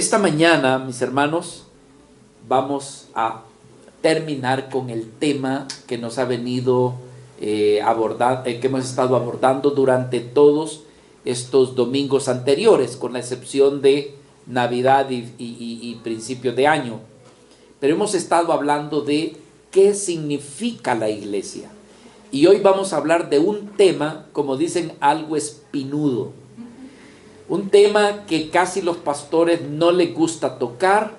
Esta mañana, mis hermanos, vamos a terminar con el tema que nos ha venido que hemos estado abordando durante todos estos domingos anteriores, con la excepción de Navidad y principio de año. Pero hemos estado hablando de qué significa la iglesia. Y hoy vamos a hablar de un tema, como dicen, algo espinudo. Un tema que casi los pastores no les gusta tocar,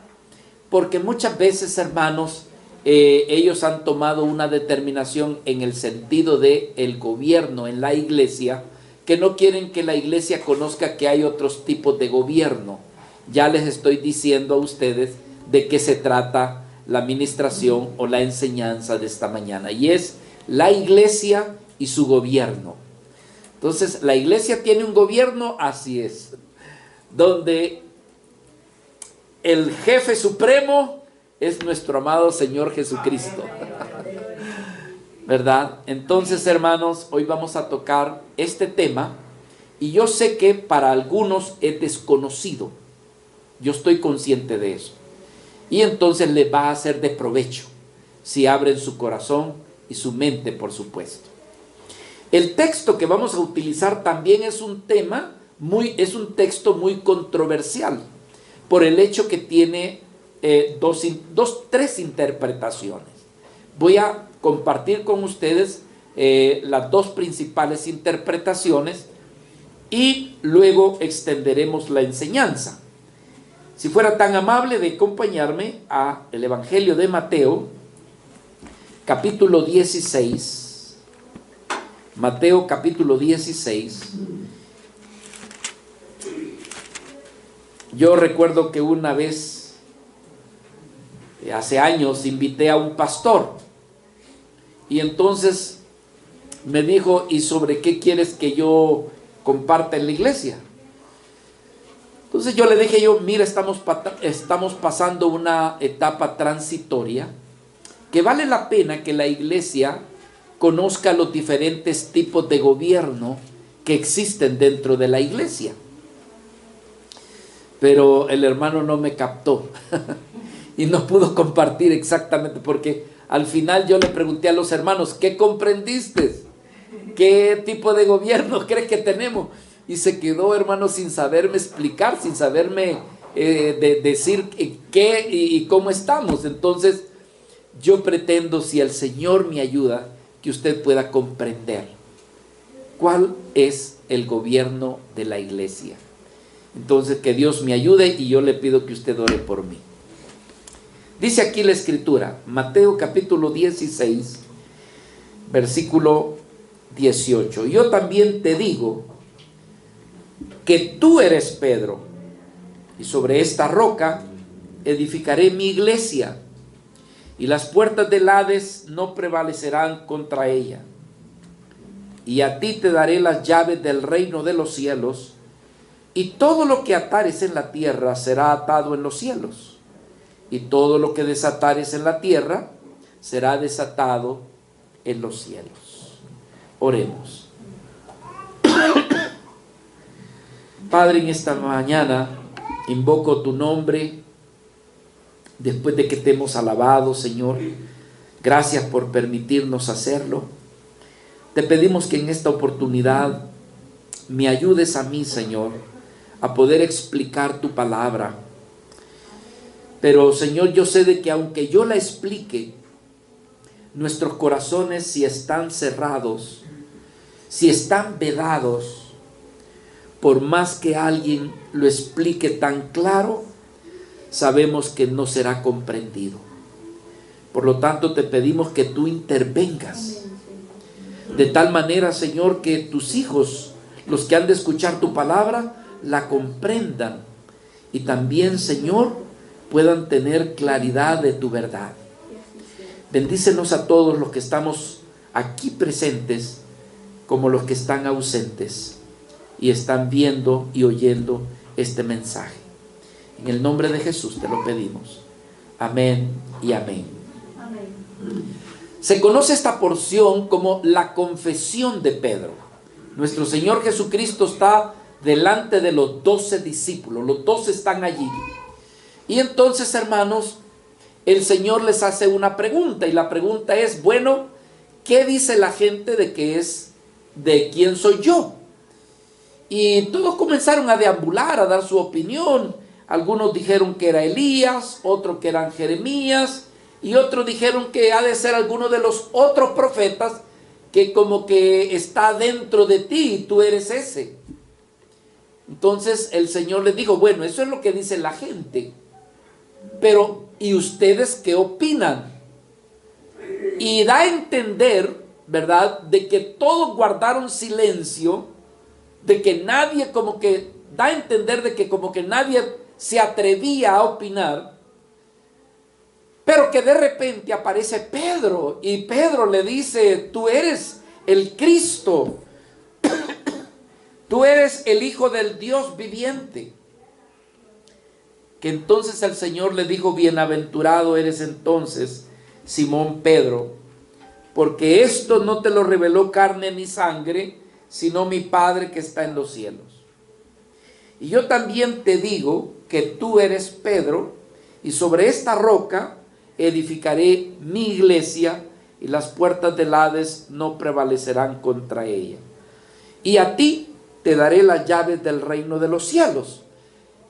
porque muchas veces, hermanos, ellos han tomado una determinación en el sentido de el gobierno en la iglesia, que no quieren que la iglesia conozca que hay otros tipos de gobierno. Ya les estoy diciendo a ustedes de qué se trata la administración o la enseñanza de esta mañana, y es la iglesia y su gobierno. Entonces, la iglesia tiene un gobierno, así es, donde el jefe supremo es nuestro amado Señor Jesucristo. ¿Verdad? Entonces, hermanos, hoy vamos a tocar este tema, y yo sé que para algunos es desconocido. Yo estoy consciente de eso. Y entonces le va a ser de provecho si abren su corazón y su mente, por supuesto. El texto que vamos a utilizar también es un texto muy controversial, por el hecho que tiene tres interpretaciones. Voy a compartir con ustedes las dos principales interpretaciones y luego extenderemos la enseñanza. Si fuera tan amable de acompañarme a el Evangelio de Mateo, capítulo 16. Mateo capítulo 16. Yo recuerdo que una vez, hace años, invité a un pastor, y entonces me dijo: ¿y sobre qué quieres que yo comparta en la iglesia? Entonces yo le dije, mira, estamos pasando una etapa transitoria, que vale la pena que la iglesia conozca los diferentes tipos de gobierno que existen dentro de la iglesia. Pero el hermano no me captó y no pudo compartir exactamente, porque al final yo le pregunté a los hermanos: ¿qué comprendiste? ¿Qué tipo de gobierno crees que tenemos? Y se quedó, hermano, sin saberme explicar, sin saberme decir qué y cómo estamos. Entonces yo pretendo, si el Señor me ayuda, que usted pueda comprender cuál es el gobierno de la iglesia. Entonces, que Dios me ayude, y yo le pido que usted ore por mí. Dice aquí la escritura, Mateo capítulo 16, versículo 18. Yo también te digo que tú eres Pedro, y sobre esta roca edificaré mi iglesia, y las puertas del Hades no prevalecerán contra ella. Y a ti te daré las llaves del reino de los cielos, y todo lo que atares en la tierra será atado en los cielos, y todo lo que desatares en la tierra será desatado en los cielos. Oremos. Padre, en esta mañana invoco tu nombre. Después de que te hemos alabado, Señor, gracias por permitirnos hacerlo. Te pedimos que en esta oportunidad me ayudes a mí, Señor, a poder explicar tu palabra. Pero, Señor, yo sé de que aunque yo la explique, nuestros corazones, si están cerrados, si están vedados, por más que alguien lo explique tan claro, sabemos que no será comprendido. Por lo tanto, te pedimos que tú intervengas de tal manera, Señor, que tus hijos, los que han de escuchar tu palabra, la comprendan, y también, Señor, puedan tener claridad de tu verdad. Bendícenos a todos los que estamos aquí presentes, como los que están ausentes y están viendo y oyendo este mensaje. En el nombre de Jesús te lo pedimos. Amén y amén. Amén. Se conoce esta porción como la confesión de Pedro. Nuestro Señor Jesucristo está delante de los 12 discípulos. Los 12 están allí. Y entonces, hermanos, el Señor les hace una pregunta, y la pregunta es, bueno, ¿qué dice la gente de quién soy yo? Y todos comenzaron a deambular, a dar su opinión. Algunos dijeron que era Elías, otros que eran Jeremías, y otros dijeron que ha de ser alguno de los otros profetas que como que está dentro de ti y tú eres ese. Entonces el Señor les dijo, bueno, eso es lo que dice la gente, pero ¿y ustedes qué opinan? Y da a entender, ¿verdad?, de que todos guardaron silencio, de que nadie da a entender de que como que nadie se atrevía a opinar, pero que de repente aparece Pedro, y Pedro le dice, tú eres el Cristo, tú eres el Hijo del Dios viviente. Que entonces el Señor le dijo, bienaventurado eres entonces, Simón Pedro, porque esto no te lo reveló carne ni sangre, sino mi Padre que está en los cielos. Y yo también te digo que tú eres Pedro, y sobre esta roca edificaré mi iglesia, y las puertas del Hades no prevalecerán contra ella. Y a ti te daré las llaves del reino de los cielos.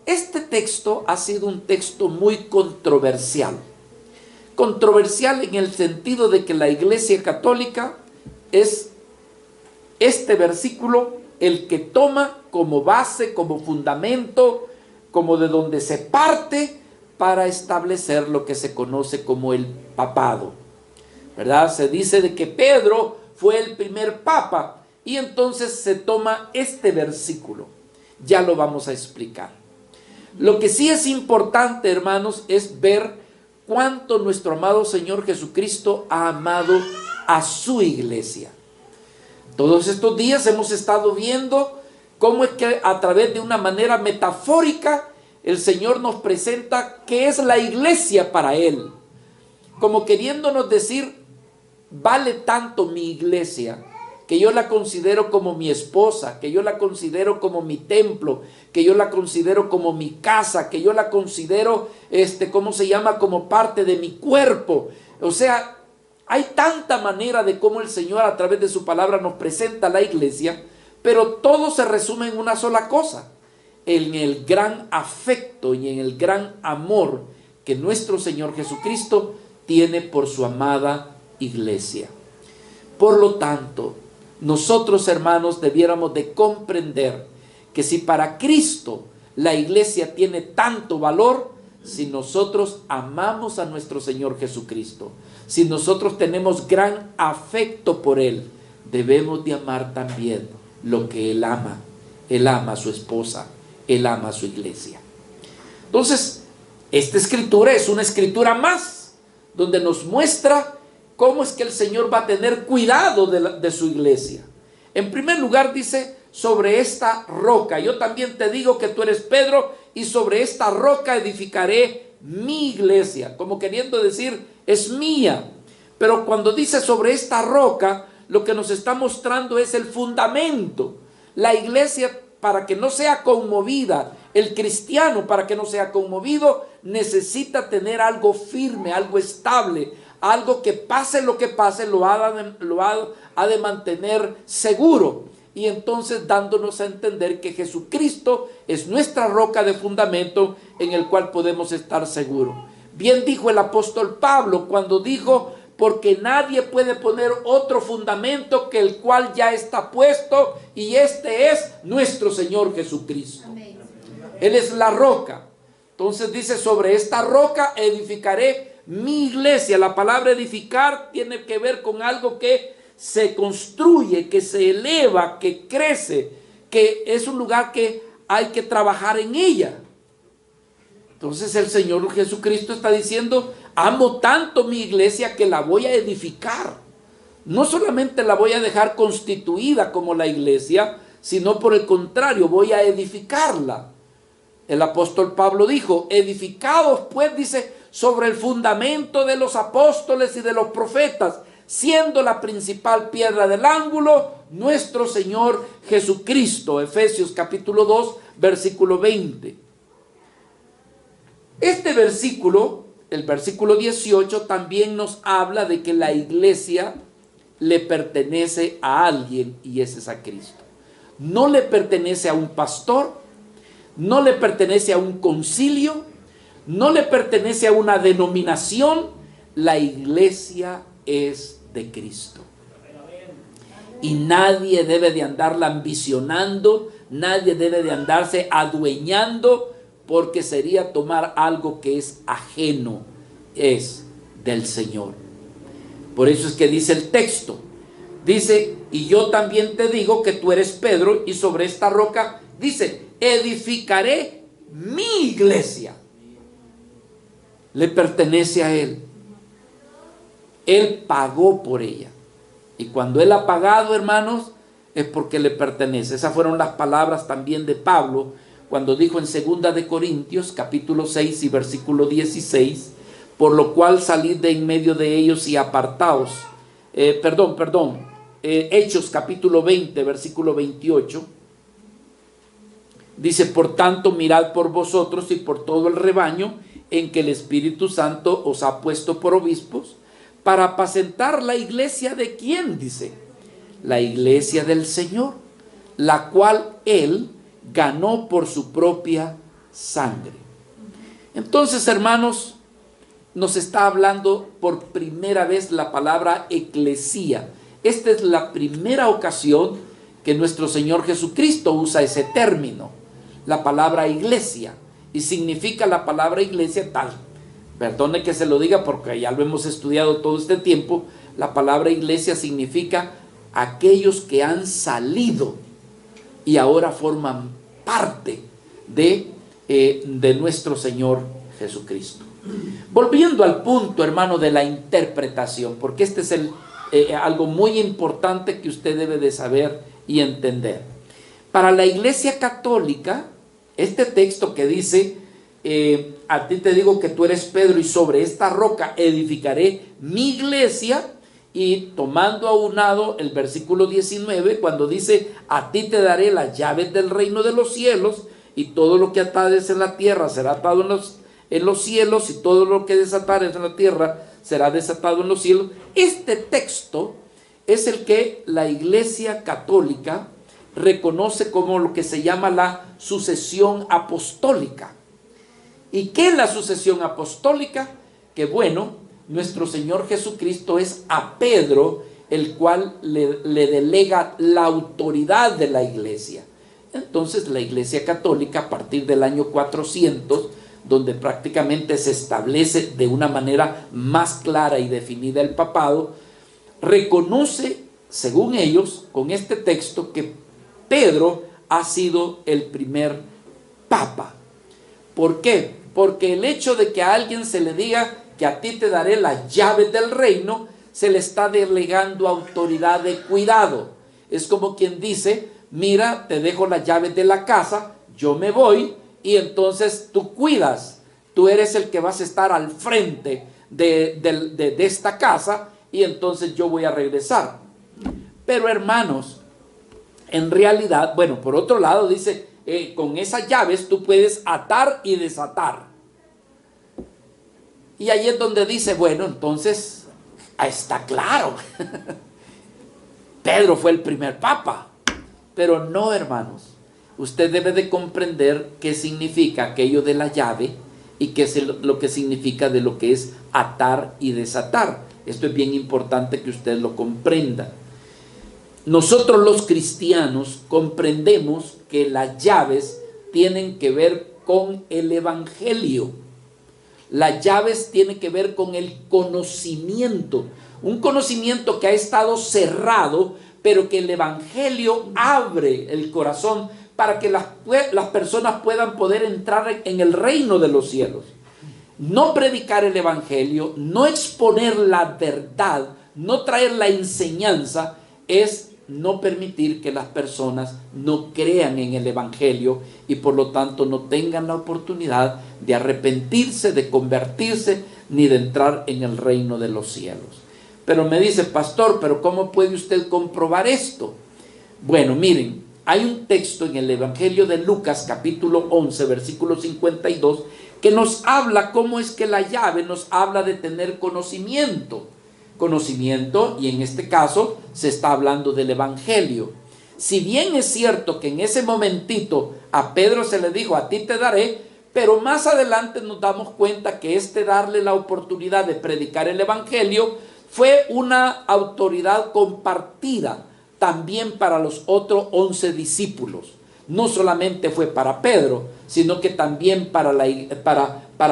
Este texto ha sido un texto muy controversial. Controversial en el sentido de que la Iglesia Católica es este versículo el que toma como base, como fundamento, como de donde se parte para establecer lo que se conoce como el papado, ¿verdad? Se dice de que Pedro fue el primer papa, y entonces se toma este versículo. Ya lo vamos a explicar. Lo que sí es importante, hermanos, es ver cuánto nuestro amado Señor Jesucristo ha amado a su iglesia. Todos estos días hemos estado viendo cómo es que a través de una manera metafórica el Señor nos presenta qué es la iglesia para Él. Como queriéndonos decir, vale tanto mi iglesia, que yo la considero como mi esposa, que yo la considero como mi templo, que yo la considero como mi casa, que yo la considero, como parte de mi cuerpo. O sea, hay tanta manera de cómo el Señor a través de su palabra nos presenta la iglesia, pero todo se resume en una sola cosa, en el gran afecto y en el gran amor que nuestro Señor Jesucristo tiene por su amada iglesia. Por lo tanto, nosotros, hermanos, debiéramos de comprender que si para Cristo la iglesia tiene tanto valor, si nosotros amamos a nuestro Señor Jesucristo, si nosotros tenemos gran afecto por Él, debemos de amar también lo que Él ama. Él ama a su esposa, Él ama a su iglesia. Entonces, esta escritura es una escritura más, donde nos muestra cómo es que el Señor va a tener cuidado de su iglesia. En primer lugar dice, sobre esta roca, yo también te digo que tú eres Pedro, y sobre esta roca edificaré mi iglesia, como queriendo decir, es mía. Pero cuando dice sobre esta roca, lo que nos está mostrando es el fundamento. La iglesia, para que no sea conmovida, el cristiano, para que no sea conmovido, necesita tener algo firme, algo estable, algo que pase lo que pase, lo ha de mantener seguro. Y entonces dándonos a entender que Jesucristo es nuestra roca de fundamento en el cual podemos estar seguros. Bien dijo el apóstol Pablo cuando dijo, porque nadie puede poner otro fundamento que el cual ya está puesto, y este es nuestro Señor Jesucristo. Amén. Él es la roca. Entonces dice, sobre esta roca edificaré mi iglesia. La palabra edificar tiene que ver con algo que se construye, que se eleva, que crece, que es un lugar que hay que trabajar en ella. Entonces el Señor Jesucristo está diciendo, amo tanto mi iglesia que la voy a edificar. No solamente la voy a dejar constituida como la iglesia, sino por el contrario, voy a edificarla. El apóstol Pablo dijo, edificados pues, dice, sobre el fundamento de los apóstoles y de los profetas, siendo la principal piedra del ángulo nuestro Señor Jesucristo. Efesios capítulo 2, versículo 20. Este versículo, el versículo 18, también nos habla de que la iglesia le pertenece a alguien, y ese es a Cristo. No le pertenece a un pastor, no le pertenece a un concilio, no le pertenece a una denominación. La iglesia es de Cristo. Y nadie debe de andarla ambicionando, nadie debe de andarse adueñando, porque sería tomar algo que es ajeno, es del Señor. Por eso es que dice el texto, dice, y yo también te digo que tú eres Pedro, y sobre esta roca, dice, edificaré mi iglesia. Le pertenece a Él. Él pagó por ella. Y cuando Él ha pagado, hermanos, es porque le pertenece. Esas fueron las palabras también de Pablo, cuando dijo en 2 de Corintios, capítulo 6 y versículo 16, por lo cual salid de en medio de ellos y apartaos. Hechos capítulo 20, versículo 28. Dice, por tanto, mirad por vosotros y por todo el rebaño en que el Espíritu Santo os ha puesto por obispos, para apacentar la iglesia de ¿quién? Dice, la iglesia del Señor, la cual Él ganó por su propia sangre. Entonces, hermanos, nos está hablando por primera vez la palabra eclesía. Esta es la primera ocasión que nuestro Señor Jesucristo usa ese término, la palabra iglesia, y significa la palabra iglesia tal. Perdone que se lo diga porque ya lo hemos estudiado todo este tiempo. La palabra iglesia significa aquellos que han salido y ahora forman parte de nuestro Señor Jesucristo. Volviendo al punto, hermano, de la interpretación, porque este es algo muy importante que usted debe de saber y entender. Para la Iglesia Católica, este texto que dice, a ti te digo que tú eres Pedro y sobre esta roca edificaré mi iglesia, y tomando aunado el versículo 19, cuando dice, a ti te daré las llaves del reino de los cielos, y todo lo que atares en la tierra será atado en los cielos, y todo lo que desatares en la tierra será desatado en los cielos. Este texto es el que la Iglesia Católica reconoce como lo que se llama la sucesión apostólica. ¿Y qué es la sucesión apostólica? Que bueno, nuestro Señor Jesucristo es a Pedro el cual le delega la autoridad de la iglesia. Entonces la Iglesia Católica, a partir del año 400, donde prácticamente se establece de una manera más clara y definida el papado, reconoce, según ellos, con este texto, que Pedro ha sido el primer papa. ¿Por qué? Porque el hecho de que a alguien se le diga que a ti te daré las llaves del reino, se le está delegando autoridad de cuidado. Es como quien dice, mira, te dejo las llaves de la casa, yo me voy, y entonces tú cuidas, tú eres el que vas a estar al frente de esta casa, y entonces yo voy a regresar. Pero hermanos, en realidad, bueno, por otro lado dice, con esas llaves tú puedes atar y desatar. Y ahí es donde dice, bueno, entonces, está claro, Pedro fue el primer papa. Pero no, hermanos, usted debe de comprender qué significa aquello de la llave y qué es lo que significa de lo que es atar y desatar. Esto es bien importante que usted lo comprenda. Nosotros los cristianos comprendemos que las llaves tienen que ver con el evangelio. Las llaves tienen que ver con el conocimiento, un conocimiento que ha estado cerrado, pero que el evangelio abre el corazón para que las personas puedan poder entrar en el reino de los cielos. No predicar el evangelio, no exponer la verdad, no traer la enseñanza, es no permitir que las personas no crean en el evangelio y por lo tanto no tengan la oportunidad de arrepentirse, de convertirse, ni de entrar en el reino de los cielos. Pero me dice, pastor, ¿pero cómo puede usted comprobar esto? Bueno, miren, hay un texto en el Evangelio de Lucas, capítulo 11, versículo 52, que nos habla cómo es que la llave nos habla de tener conocimiento. Conocimiento, y en este caso se está hablando del Evangelio. Si bien es cierto que en ese momentito a Pedro se le dijo, a ti te daré, pero más adelante nos damos cuenta que darle la oportunidad de predicar el Evangelio fue una autoridad compartida también para los otros 11 discípulos. No solamente fue para Pedro, sino que también para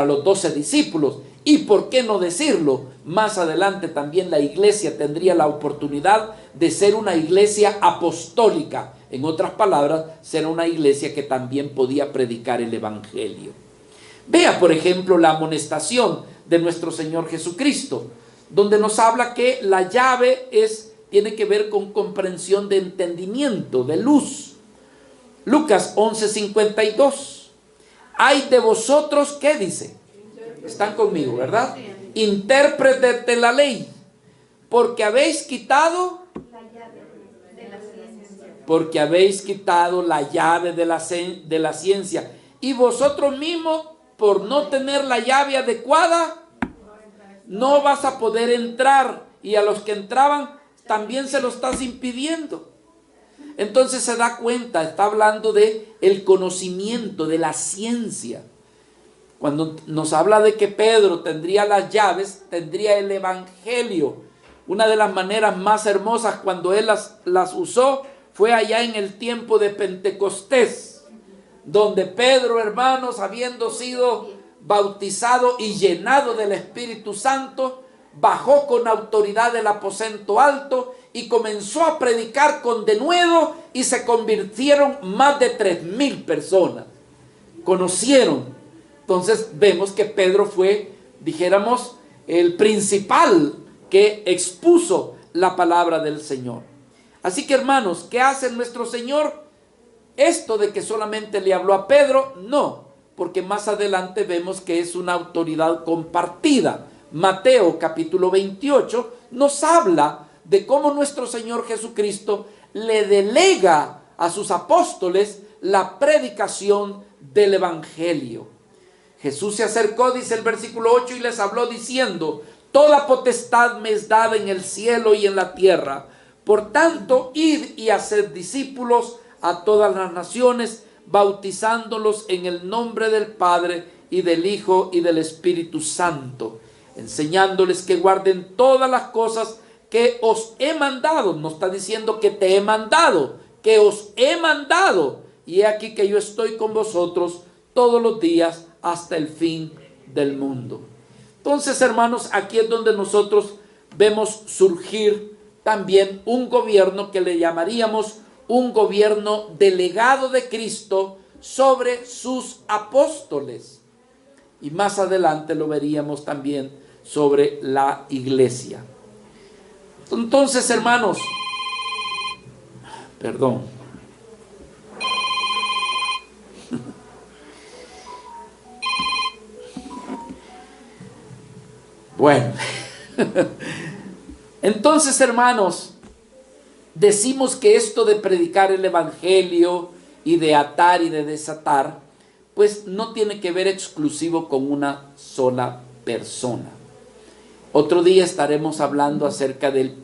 los 12 discípulos. Y por qué no decirlo, más adelante también la iglesia tendría la oportunidad de ser una iglesia apostólica. En otras palabras, ser una iglesia que también podía predicar el Evangelio. Vea, por ejemplo, la amonestación de nuestro Señor Jesucristo, donde nos habla que la llave tiene que ver con comprensión de entendimiento, de luz. Lucas 11:52. Hay de vosotros, ¿qué dice? Están conmigo, ¿verdad? Intérpretes de la ley, porque habéis quitado la llave de la ciencia, y vosotros mismos, por no tener la llave adecuada, no vas a poder entrar, y a los que entraban también se lo estás impidiendo. Entonces se da cuenta, está hablando de el conocimiento, de la ciencia. Cuando nos habla de que Pedro tendría las llaves, tendría el Evangelio. Una de las maneras más hermosas cuando él las usó fue allá en el tiempo de Pentecostés, donde Pedro, hermanos, habiendo sido bautizado y llenado del Espíritu Santo, bajó con autoridad del aposento alto y comenzó a predicar con denuedo, y se convirtieron más de 3,000 personas. Conocieron. Entonces vemos que Pedro fue, dijéramos, el principal que expuso la palabra del Señor. Así que, hermanos, ¿qué hace nuestro Señor? Esto de que solamente le habló a Pedro, no, porque más adelante vemos que es una autoridad compartida. Mateo capítulo 28 nos habla de cómo nuestro Señor Jesucristo le delega a sus apóstoles la predicación del Evangelio. Jesús se acercó, dice el versículo 8, y les habló diciendo: toda potestad me es dada en el cielo y en la tierra. Por tanto, id y haced discípulos a todas las naciones, bautizándolos en el nombre del Padre y del Hijo y del Espíritu Santo, enseñándoles que guarden todas las cosas que os he mandado. No está diciendo que te he mandado, que os he mandado. Y he aquí que yo estoy con vosotros todos los días hasta el fin del mundo. Entonces, hermanos, aquí es donde nosotros vemos surgir también un gobierno que le llamaríamos un gobierno delegado de Cristo sobre sus apóstoles. Y más adelante lo veríamos también sobre la iglesia. Entonces, hermanos, perdón. Bueno, entonces, hermanos, decimos que esto de predicar el Evangelio y de atar y de desatar, pues no tiene que ver exclusivo con una sola persona. Otro día estaremos hablando acerca de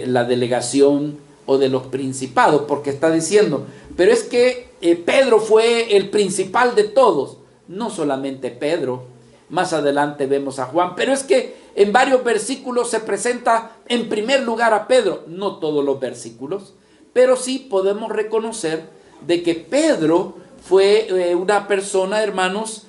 la delegación o de los principados, porque está diciendo, pero es que Pedro fue el principal de todos. No solamente Pedro. Más adelante vemos a Juan, pero es que en varios versículos se presenta en primer lugar a Pedro. No todos los versículos, pero sí podemos reconocer de que Pedro fue una persona, hermanos,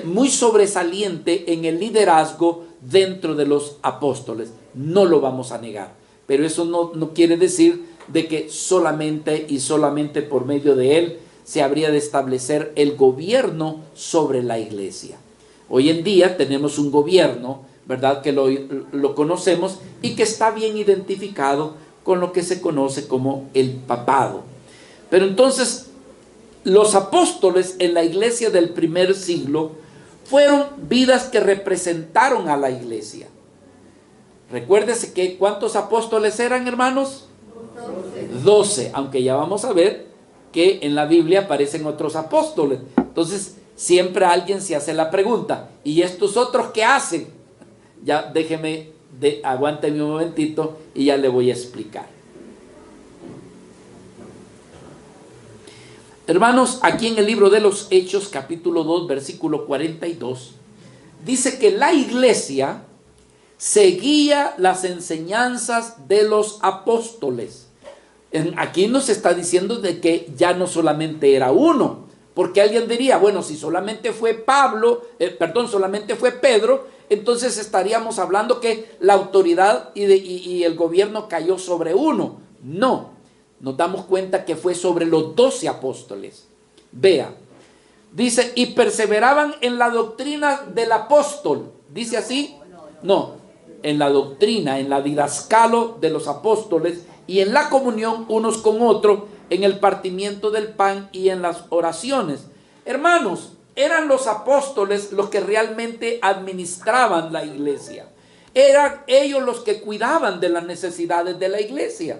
muy sobresaliente en el liderazgo dentro de los apóstoles. No lo vamos a negar, pero eso no quiere decir de que solamente y solamente por medio de él se habría de establecer el gobierno sobre la iglesia. Hoy en día tenemos un gobierno, ¿verdad?, que lo conocemos y que está bien identificado con lo que se conoce como el papado. Pero entonces, los apóstoles en la iglesia del primer siglo fueron vidas que representaron a la iglesia. Recuérdese que ¿cuántos apóstoles eran, hermanos? 12, aunque ya vamos a ver que en la Biblia aparecen otros apóstoles. Entonces, siempre alguien se hace la pregunta, ¿y estos otros qué hacen? Ya aguánteme un momentito y ya le voy a explicar. Hermanos, aquí en el libro de los Hechos, capítulo 2, versículo 42, dice que la iglesia seguía las enseñanzas de los apóstoles. Aquí nos está diciendo de que ya no solamente era uno, porque alguien diría, bueno, si solamente fue solamente fue Pedro, entonces estaríamos hablando que la autoridad y el gobierno cayó sobre uno. No, nos damos cuenta que fue sobre los 12 apóstoles. Vea, dice, y perseveraban en la doctrina del apóstol. ¿Dice así? No, en la doctrina, en la didascalo de los apóstoles y en la comunión unos con otros, en el partimiento del pan y en las oraciones. Hermanos, eran los apóstoles los que realmente administraban la iglesia. Eran ellos los que cuidaban de las necesidades de la iglesia.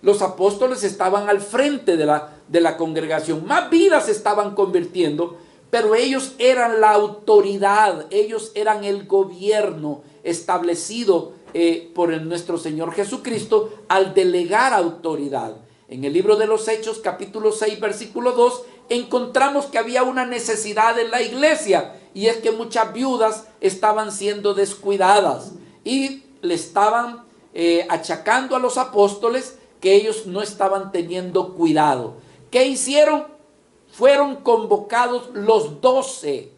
Los apóstoles estaban al frente de la congregación. Más vidas se estaban convirtiendo, pero ellos eran la autoridad. Ellos eran el gobierno establecido por nuestro Señor Jesucristo al delegar autoridad. En el libro de los Hechos, capítulo 6, versículo 2, encontramos que había una necesidad en la iglesia, y es que muchas viudas estaban siendo descuidadas y le estaban achacando a los apóstoles que ellos no estaban teniendo cuidado. ¿Qué hicieron? Fueron convocados los 12.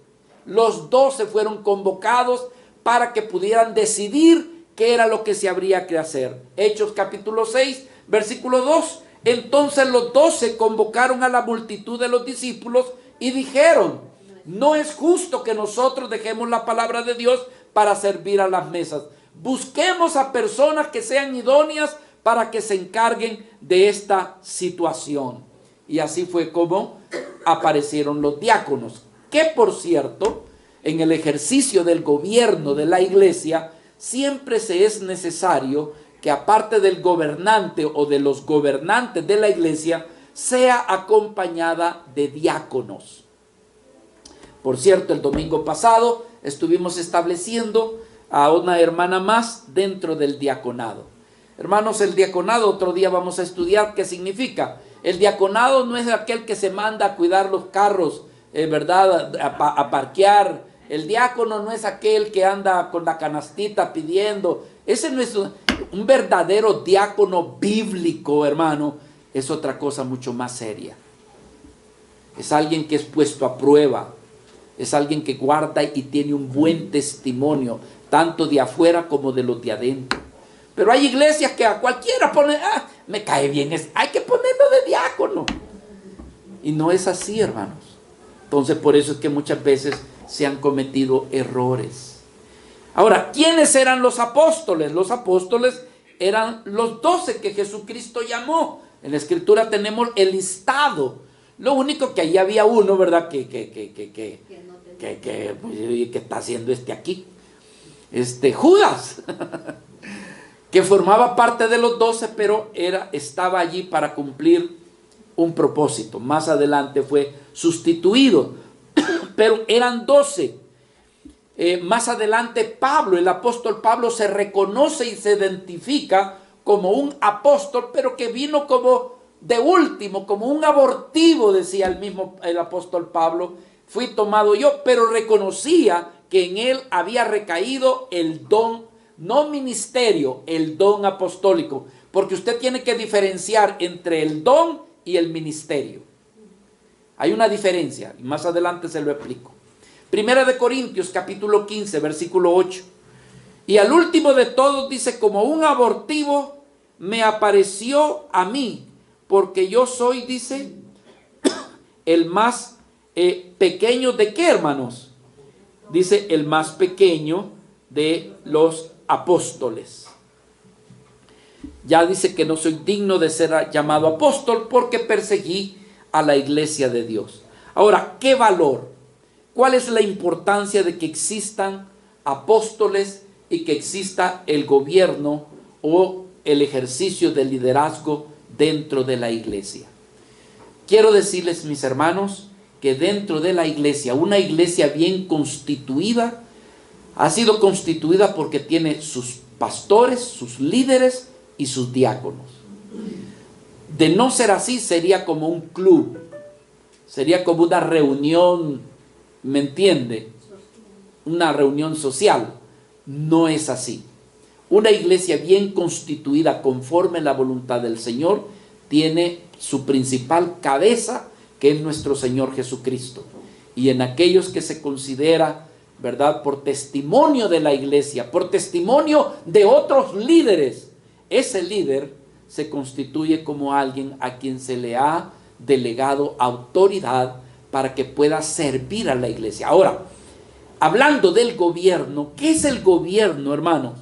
Los 12 fueron convocados para que pudieran decidir qué era lo que se habría que hacer. Hechos capítulo 6, versículo 2. Entonces los 12 convocaron a la multitud de los discípulos y dijeron, no es justo que nosotros dejemos la palabra de Dios para servir a las mesas. Busquemos a personas que sean idóneas para que se encarguen de esta situación. Y así fue como aparecieron los diáconos, que por cierto, en el ejercicio del gobierno de la iglesia, siempre se es necesario que aparte del gobernante o de los gobernantes de la iglesia, sea acompañada de diáconos. Por cierto, el domingo pasado estuvimos estableciendo a una hermana más dentro del diaconado. Hermanos, el diaconado, otro día vamos a estudiar qué significa. El diaconado no es aquel que se manda a cuidar los carros, ¿verdad? A parquear. El diácono no es aquel que anda con la canastita pidiendo. Ese no es un verdadero diácono bíblico, hermano. Es otra cosa mucho más seria. Es alguien que es puesto a prueba. Es alguien que guarda y tiene un buen testimonio, tanto de afuera como de los de adentro. Pero hay iglesias que a cualquiera pone, me cae bien, hay que ponerlo de diácono. Y no es así, hermanos. Entonces, por eso es que muchas veces se han cometido errores. Ahora, ¿quiénes eran los apóstoles? Los apóstoles eran los 12 que Jesucristo llamó. En la Escritura tenemos el listado. Lo único que ahí había uno, ¿verdad? ¿Qué está haciendo aquí? Judas. Que formaba parte de los 12, pero estaba allí para cumplir un propósito. Más adelante fue sustituido, pero eran 12. Más adelante Pablo, el apóstol Pablo, se reconoce y se identifica como un apóstol, pero que vino como de último, como un abortivo, decía el apóstol Pablo. Fui tomado yo, pero reconocía que en él había recaído el don, no ministerio, el don apostólico, porque usted tiene que diferenciar entre el don y el ministerio. Hay una diferencia, y más adelante se lo explico. Primera de Corintios, capítulo 15, versículo 8. Y al último de todos dice, como un abortivo me apareció a mí, porque yo soy, dice, el más pequeño de qué, hermanos. Dice, el más pequeño de los apóstoles. Ya dice que no soy digno de ser llamado apóstol porque perseguí a la iglesia de Dios. Ahora, ¿qué valor? ¿Cuál es la importancia de que existan apóstoles y que exista el gobierno o el ejercicio del liderazgo dentro de la iglesia? Quiero decirles, mis hermanos, que dentro de la iglesia, una iglesia bien constituida, ha sido constituida porque tiene sus pastores, sus líderes y sus diáconos. De no ser así, sería como un club, sería como una reunión, ¿me entiende? Una reunión social. No es así. Una iglesia bien constituida conforme a la voluntad del Señor tiene su principal cabeza, que es nuestro Señor Jesucristo. Y en aquellos que se considera, ¿verdad?, por testimonio de la iglesia, por testimonio de otros líderes, ese líder se constituye como alguien a quien se le ha delegado autoridad para que pueda servir a la iglesia. Ahora, hablando del gobierno, ¿qué es el gobierno, hermanos?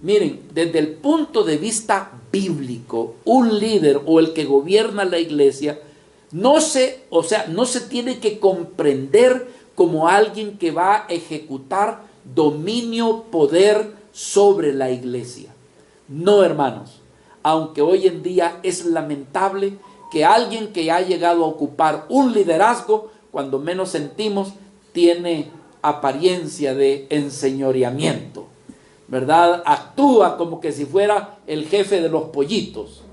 Miren, desde el punto de vista bíblico, un líder o el que gobierna la iglesia no se tiene que comprender como alguien que va a ejecutar dominio, poder sobre la iglesia. No, hermanos, aunque hoy en día es lamentable que alguien que ha llegado a ocupar un liderazgo, cuando menos sentimos, tiene apariencia de enseñoreamiento, ¿verdad? Actúa como que si fuera el jefe de los pollitos.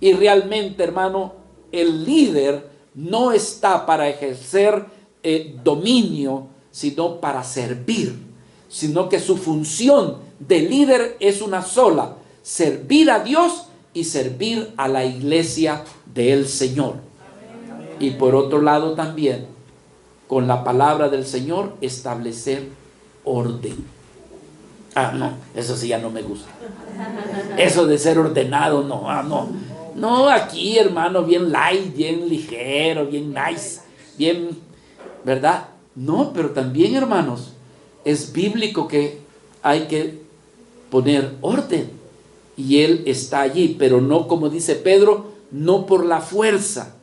Y realmente, hermano, el líder no está para ejercer dominio, sino para servir, sino que su función de líder es una sola: servir a Dios y servir a la iglesia del Señor. Y por otro lado también, con la palabra del Señor, establecer orden. No, eso sí ya no me gusta. Eso de ser ordenado, no, aquí, hermano, bien light, bien ligero, bien nice, bien, ¿verdad? No, pero también, hermanos, es bíblico que hay que poner orden. Y Él está allí, pero no, como dice Pedro, no por la fuerza,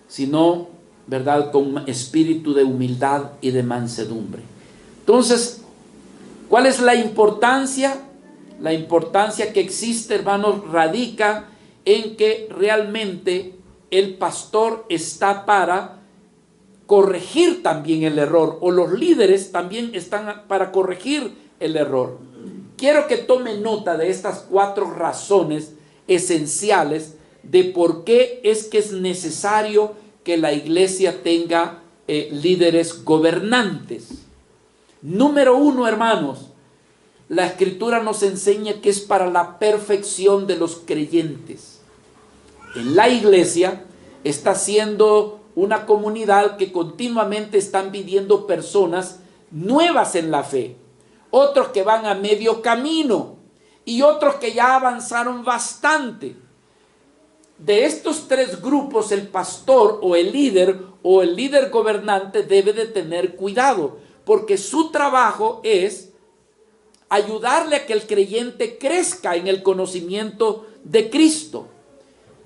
sino, ¿verdad?, con espíritu de humildad y de mansedumbre. Entonces, ¿cuál es la importancia? La importancia que existe, hermanos, radica en que realmente el pastor está para corregir también el error, o los líderes también están para corregir el error. Quiero que tome nota de estas 4 razones esenciales de por qué es que es necesario que la iglesia tenga líderes gobernantes. Número 1, hermanos, la Escritura nos enseña que es para la perfección de los creyentes. En la iglesia está siendo una comunidad que continuamente están viviendo personas nuevas en la fe, otros que van a medio camino y otros que ya avanzaron bastante. De estos 3 grupos, el pastor o el líder gobernante debe de tener cuidado, porque su trabajo es ayudarle a que el creyente crezca en el conocimiento de Cristo.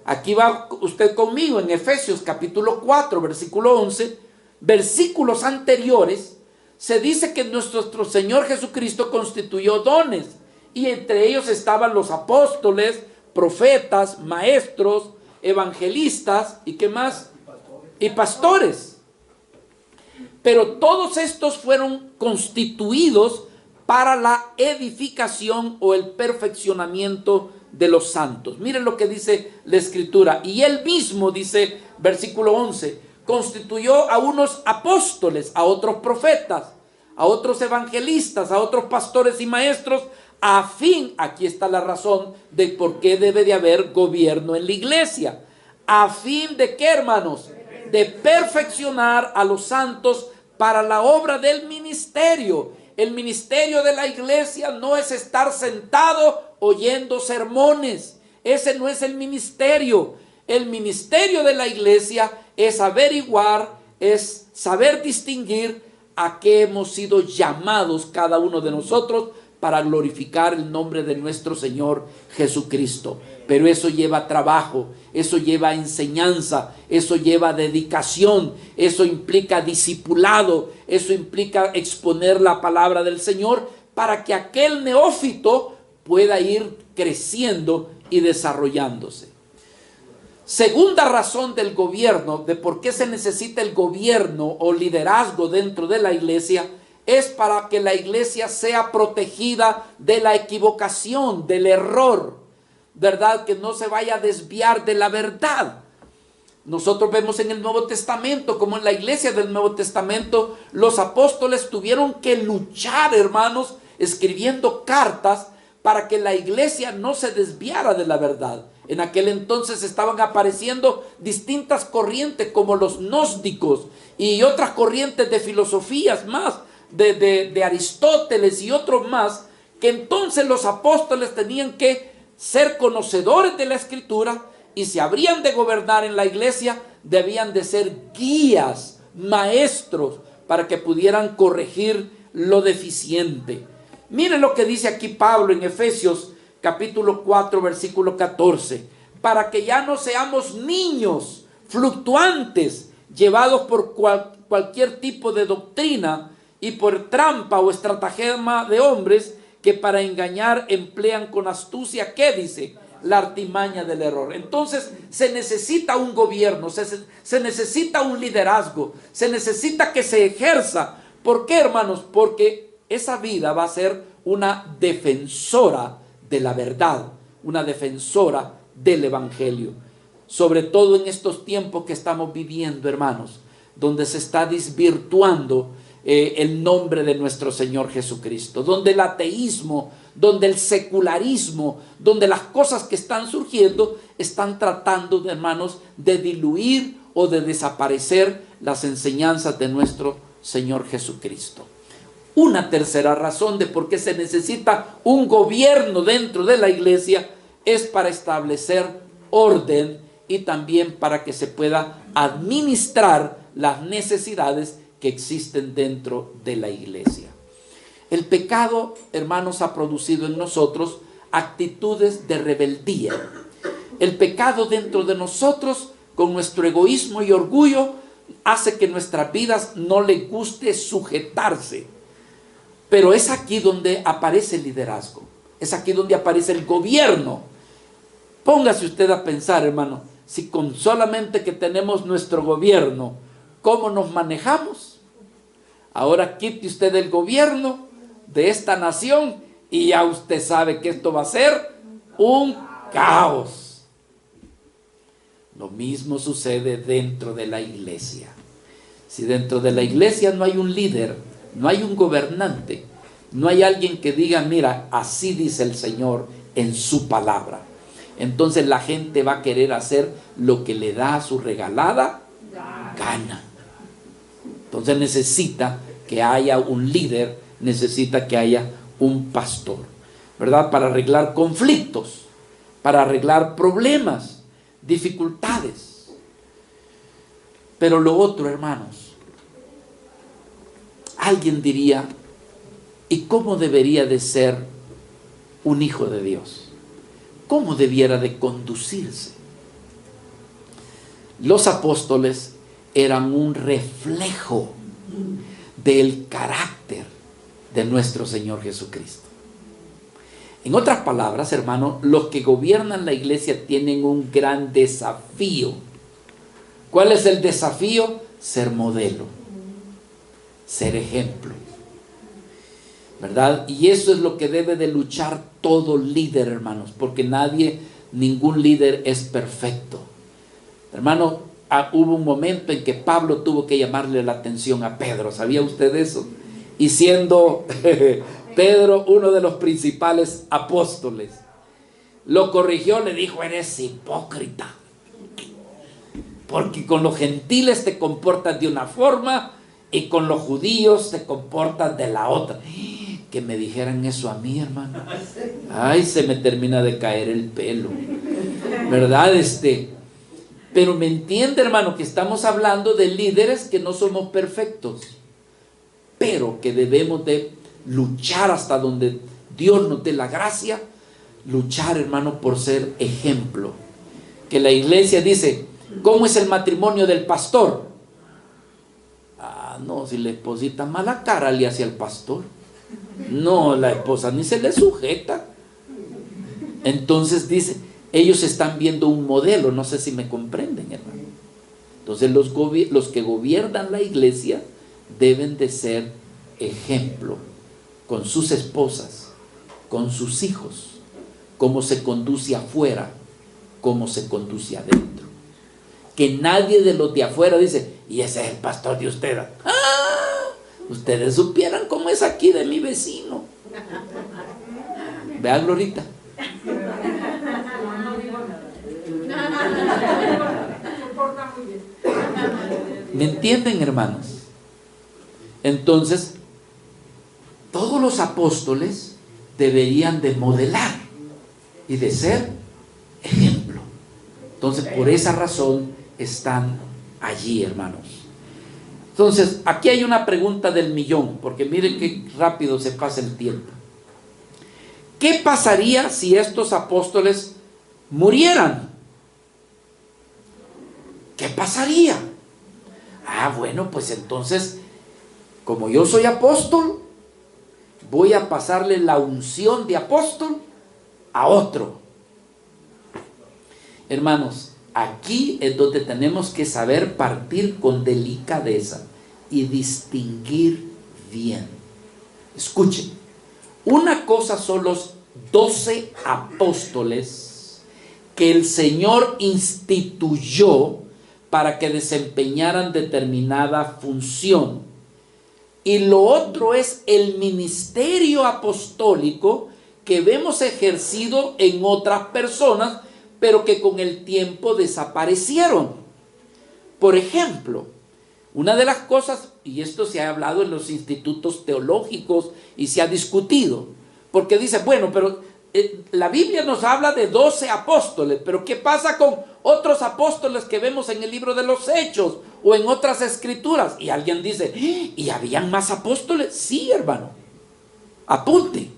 Aquí va usted conmigo en Efesios capítulo 4, versículo 11, versículos anteriores. Se dice que nuestro Señor Jesucristo constituyó dones, y entre ellos estaban los apóstoles, profetas, maestros, evangelistas, ¿y qué más? Y pastores. Pero todos estos fueron constituidos para la edificación o el perfeccionamiento de los santos. Miren lo que dice la Escritura. Y él mismo, dice versículo 11, constituyó a unos apóstoles, a otros profetas, a otros evangelistas, a otros pastores y maestros, a fin, aquí está la razón de por qué debe de haber gobierno en la iglesia. ¿A fin de qué, hermanos? De perfeccionar a los santos para la obra del ministerio. El ministerio de la iglesia no es estar sentado oyendo sermones. Ese no es el ministerio. El ministerio de la iglesia es averiguar, es saber distinguir a qué hemos sido llamados cada uno de nosotros para glorificar el nombre de nuestro Señor Jesucristo. Pero eso lleva trabajo, eso lleva enseñanza, eso lleva dedicación, eso implica discipulado, eso implica exponer la palabra del Señor para que aquel neófito pueda ir creciendo y desarrollándose. Segunda razón del gobierno, de por qué se necesita el gobierno o liderazgo dentro de la iglesia, es para que la iglesia sea protegida de la equivocación, del error, ¿verdad? Que no se vaya a desviar de la verdad. Nosotros vemos en el Nuevo Testamento, como en la iglesia del Nuevo Testamento, los apóstoles tuvieron que luchar, hermanos, escribiendo cartas para que la iglesia no se desviara de la verdad. En aquel entonces estaban apareciendo distintas corrientes como los gnósticos y otras corrientes de filosofías más, de Aristóteles y otros más, que entonces los apóstoles tenían que ser conocedores de la Escritura, y si habrían de gobernar en la iglesia, debían de ser guías, maestros, para que pudieran corregir lo deficiente. Miren lo que dice aquí Pablo en Efesios capítulo 4, versículo 14. Para que ya no seamos niños fluctuantes, llevados por cualquier tipo de doctrina y por trampa o estratagema de hombres que para engañar emplean con astucia, ¿qué dice? La artimaña del error. Entonces se necesita un gobierno, se necesita un liderazgo, se necesita que se ejerza. ¿Por qué, hermanos? Porque esa vida va a ser una defensora de la verdad, una defensora del evangelio. Sobre todo en estos tiempos que estamos viviendo, hermanos, donde se está desvirtuando el nombre de nuestro Señor Jesucristo, donde el ateísmo, donde el secularismo, donde las cosas que están surgiendo están tratando, hermanos, de diluir o de desaparecer las enseñanzas de nuestro Señor Jesucristo. Una tercera razón de por qué se necesita un gobierno dentro de la iglesia es para establecer orden y también para que se pueda administrar las necesidades que existen dentro de la iglesia. El pecado, hermanos, ha producido en nosotros actitudes de rebeldía. El pecado dentro de nosotros, con nuestro egoísmo y orgullo, hace que nuestras vidas no les guste sujetarse. Pero es aquí donde aparece el liderazgo. Es aquí donde aparece el gobierno. Póngase usted a pensar, hermano, si con solamente que tenemos nuestro gobierno, ¿cómo nos manejamos? Ahora quite usted el gobierno de esta nación y ya usted sabe que esto va a ser un caos. Lo mismo sucede dentro de la iglesia. Si dentro de la iglesia no hay un líder, no hay un gobernante, no hay alguien que diga, mira, así dice el Señor en su palabra, entonces la gente va a querer hacer lo que le da a su regalada gana. Entonces necesita que haya un líder, necesita que haya un pastor, ¿verdad? Para arreglar conflictos, para arreglar problemas, dificultades. Pero lo otro, hermanos, alguien diría, ¿y cómo debería de ser un hijo de Dios? ¿Cómo debiera de conducirse? Los apóstoles eran un reflejo del carácter de nuestro Señor Jesucristo. En otras palabras, hermano, los que gobiernan la iglesia tienen un gran desafío. ¿Cuál es el desafío? Ser modelo, ser ejemplo, ¿verdad? Y eso es lo que debe de luchar todo líder, hermanos, porque ningún líder es perfecto. Hermano, hubo un momento en que Pablo tuvo que llamarle la atención a Pedro. ¿Sabía usted eso? Y siendo Pedro uno de los principales apóstoles, lo corrigió, le dijo, eres hipócrita, porque con los gentiles te comportas de una forma y con los judíos te comportas de la otra. Que me dijeran eso a mí, hermano. Ay, se me termina de caer el pelo, ¿verdad? Pero me entiende, hermano, que estamos hablando de líderes que no somos perfectos, pero que debemos de luchar hasta donde Dios nos dé la gracia, luchar, hermano, por ser ejemplo. Que la iglesia dice, ¿cómo es el matrimonio del pastor? Ah, no, si la esposita mala cara le hace al pastor. No, la esposa ni se le sujeta. Entonces dice, Ellos están viendo un modelo, no sé si me comprenden, hermano. Entonces los que gobiernan la iglesia deben de ser ejemplo con sus esposas, con sus hijos, cómo se conduce afuera, cómo se conduce adentro. Que nadie de los de afuera dice, y ese es el pastor de ustedes. ¡Ah! Ustedes supieran cómo es aquí de mi vecino. Vea, Glorita. ¿Me entienden, hermanos? Entonces, todos los apóstoles deberían de modelar y de ser ejemplo. Entonces, por esa razón están allí, hermanos. Entonces, aquí hay una pregunta del millón, porque miren qué rápido se pasa el tiempo. ¿Qué pasaría si estos apóstoles murieran? ¿Qué pasaría? Bueno, pues entonces, como yo soy apóstol, voy a pasarle la unción de apóstol a otro. Hermanos, aquí es donde tenemos que saber partir con delicadeza y distinguir bien. Escuchen, una cosa son los 12 apóstoles que el Señor instituyó para que desempeñaran determinada función. Y lo otro es el ministerio apostólico que vemos ejercido en otras personas, pero que con el tiempo desaparecieron. Por ejemplo, una de las cosas, y esto se ha hablado en los institutos teológicos y se ha discutido, porque dice, bueno, pero la Biblia nos habla de 12 apóstoles, pero ¿qué pasa con otros apóstoles que vemos en el libro de los Hechos o en otras escrituras? Y alguien dice, ¿y habían más apóstoles? Sí, hermano, apunte.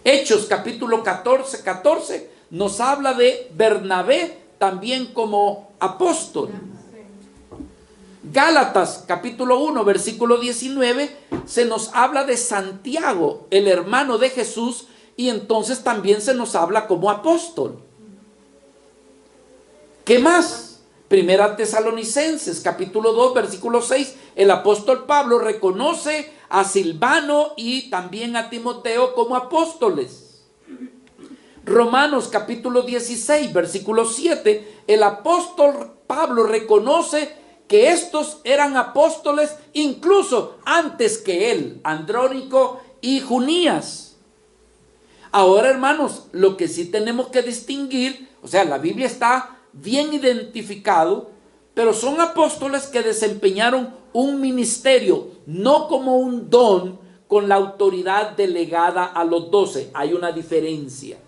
Hechos capítulo 14 nos habla de Bernabé también como apóstol. Gálatas capítulo 1 versículo 19 se nos habla de Santiago, el hermano de Jesús, y entonces también se nos habla como apóstol. ¿Qué más? Primera Tesalonicenses capítulo 2 versículo 6, el apóstol Pablo reconoce a Silvano y también a Timoteo como apóstoles. Romanos capítulo 16 versículo 7, el apóstol Pablo reconoce que estos eran apóstoles incluso antes que él, Andrónico y Junías. Ahora, hermanos, lo que sí tenemos que distinguir, o sea, la Biblia está bien identificado, pero son apóstoles que desempeñaron un ministerio, no como un don con la autoridad delegada a los 12. Hay una diferencia.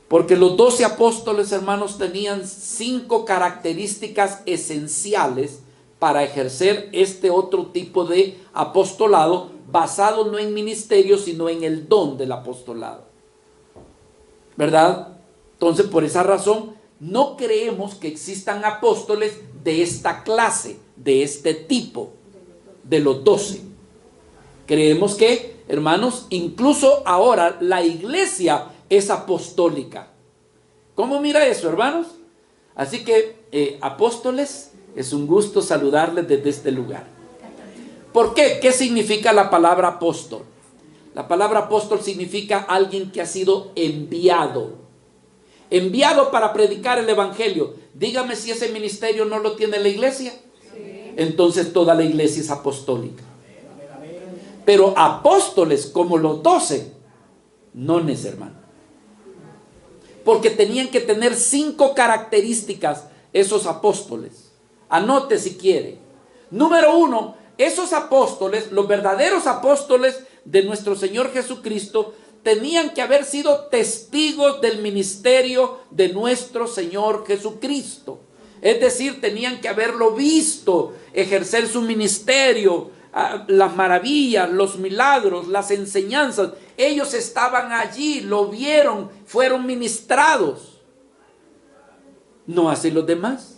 Porque los 12 apóstoles, hermanos, tenían 5 características esenciales para ejercer este otro tipo de apostolado, basado no en ministerio, sino en el don del apostolado. ¿Verdad? Entonces, por esa razón, no creemos que existan apóstoles de esta clase, de este tipo, de los 12. Creemos que, hermanos, incluso ahora la iglesia es apostólica. ¿Cómo mira eso, hermanos? Así que, apóstoles, es un gusto saludarles desde este lugar. ¿Por qué? ¿Qué significa la palabra apóstol? La palabra apóstol significa alguien que ha sido enviado. Enviado para predicar el evangelio. Dígame si ese ministerio no lo tiene la iglesia. Sí. Entonces toda la iglesia es apostólica. Pero apóstoles como los 12, no es, hermano. Porque tenían que tener 5 características esos apóstoles. Anote si quiere. Número 1, esos apóstoles, los verdaderos apóstoles de nuestro Señor Jesucristo, tenían que haber sido testigos del ministerio de nuestro Señor Jesucristo. Es decir, tenían que haberlo visto ejercer su ministerio, las maravillas, los milagros, las enseñanzas. Ellos estaban allí, lo vieron, fueron ministrados. No así los demás.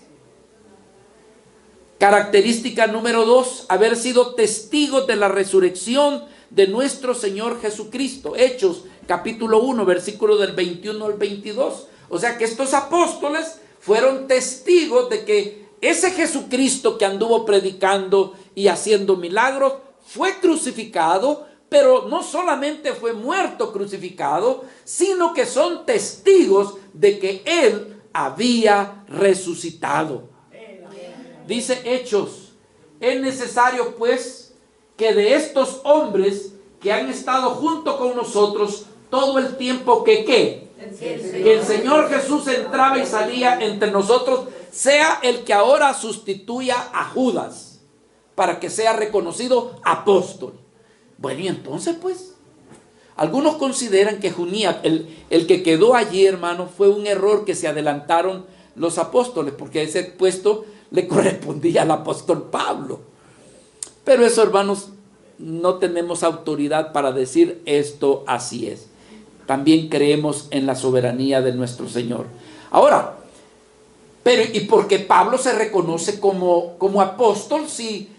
Característica número 2, haber sido testigos de la resurrección de nuestro Señor Jesucristo. Hechos capítulo 1, versículo del 21 al 22. O sea que estos apóstoles fueron testigos de que ese Jesucristo que anduvo predicando y haciendo milagros fue crucificado, pero no solamente fue muerto crucificado, sino que son testigos de que Él había resucitado. Dice Hechos: es necesario pues que de estos hombres que han estado junto con nosotros todo el tiempo que el Señor Jesús entraba y salía entre nosotros, sea el que ahora sustituya a Judas, para que sea reconocido apóstol. Bueno, y entonces pues, algunos consideran que Junías, el que quedó allí, hermano, fue un error, que se adelantaron los apóstoles, porque ese puesto le correspondía al apóstol Pablo. Pero eso, hermanos, no tenemos autoridad para decir esto así es. También creemos en la soberanía de nuestro Señor. Ahora, pero ¿y por qué Pablo se reconoce como apóstol si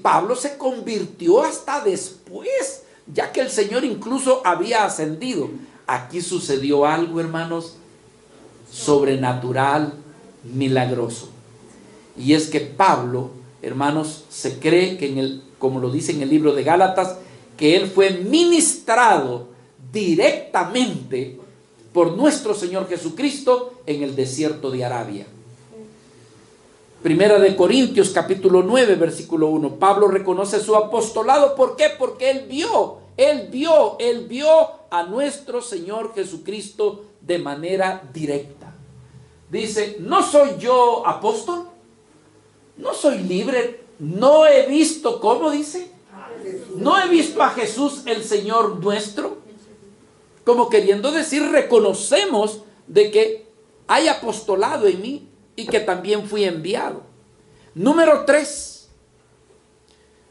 Pablo se convirtió hasta después, ya que el Señor incluso había ascendido? Aquí sucedió algo, hermanos, sobrenatural, milagroso. Y es que Pablo, hermanos, se cree que como lo dice en el libro de Gálatas, que él fue ministrado directamente por nuestro Señor Jesucristo en el desierto de Arabia. Primera de Corintios capítulo 9 versículo 1. Pablo reconoce su apostolado. ¿Por qué? Porque él vio a nuestro Señor Jesucristo de manera directa. Dice: ¿no soy yo apóstol? ¿No soy libre? ¿No he visto, cómo dice? ¿No he visto a Jesús el Señor nuestro? Como queriendo decir, reconocemos de que hay apostolado en mí y que también fui enviado. Número 3,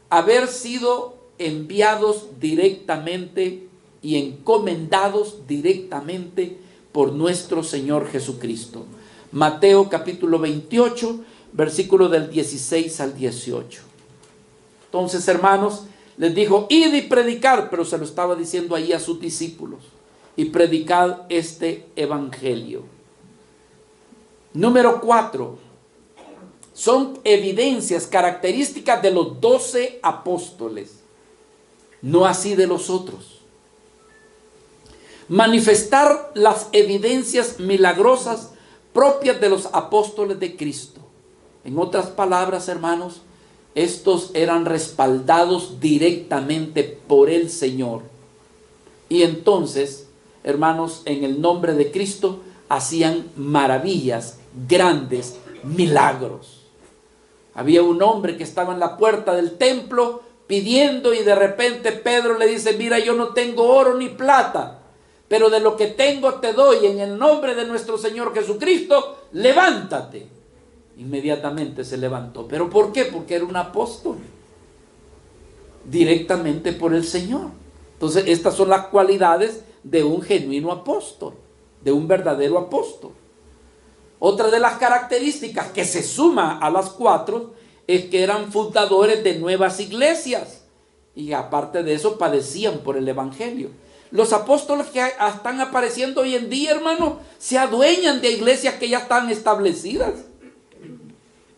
haber sido enviados directamente y encomendados directamente por nuestro Señor Jesucristo. Mateo capítulo 28, versículo del 16 al 18. Entonces, hermanos, les dijo: id y predicar, pero se lo estaba diciendo ahí a sus discípulos, y predicad este evangelio. Número 4, son evidencias, características de los 12 apóstoles, no así de los otros. Manifestar las evidencias milagrosas propias de los apóstoles de Cristo. En otras palabras, hermanos, estos eran respaldados directamente por el Señor. Y entonces, hermanos, en el nombre de Cristo hacían maravillas, grandes milagros. Había un hombre que estaba en la puerta del templo pidiendo, y de repente Pedro le dice: mira, yo no tengo oro ni plata, pero de lo que tengo te doy, en el nombre de nuestro Señor Jesucristo, levántate. Inmediatamente se levantó. ¿Pero por qué? Porque era un apóstol, directamente por el Señor. Entonces, estas son las cualidades de un genuino apóstol, de un verdadero apóstol. Otra de las características que se suma a las 4 es que eran fundadores de nuevas iglesias, y aparte de eso padecían por el evangelio. Los apóstoles que están apareciendo hoy en día, hermano, se adueñan de iglesias que ya están establecidas.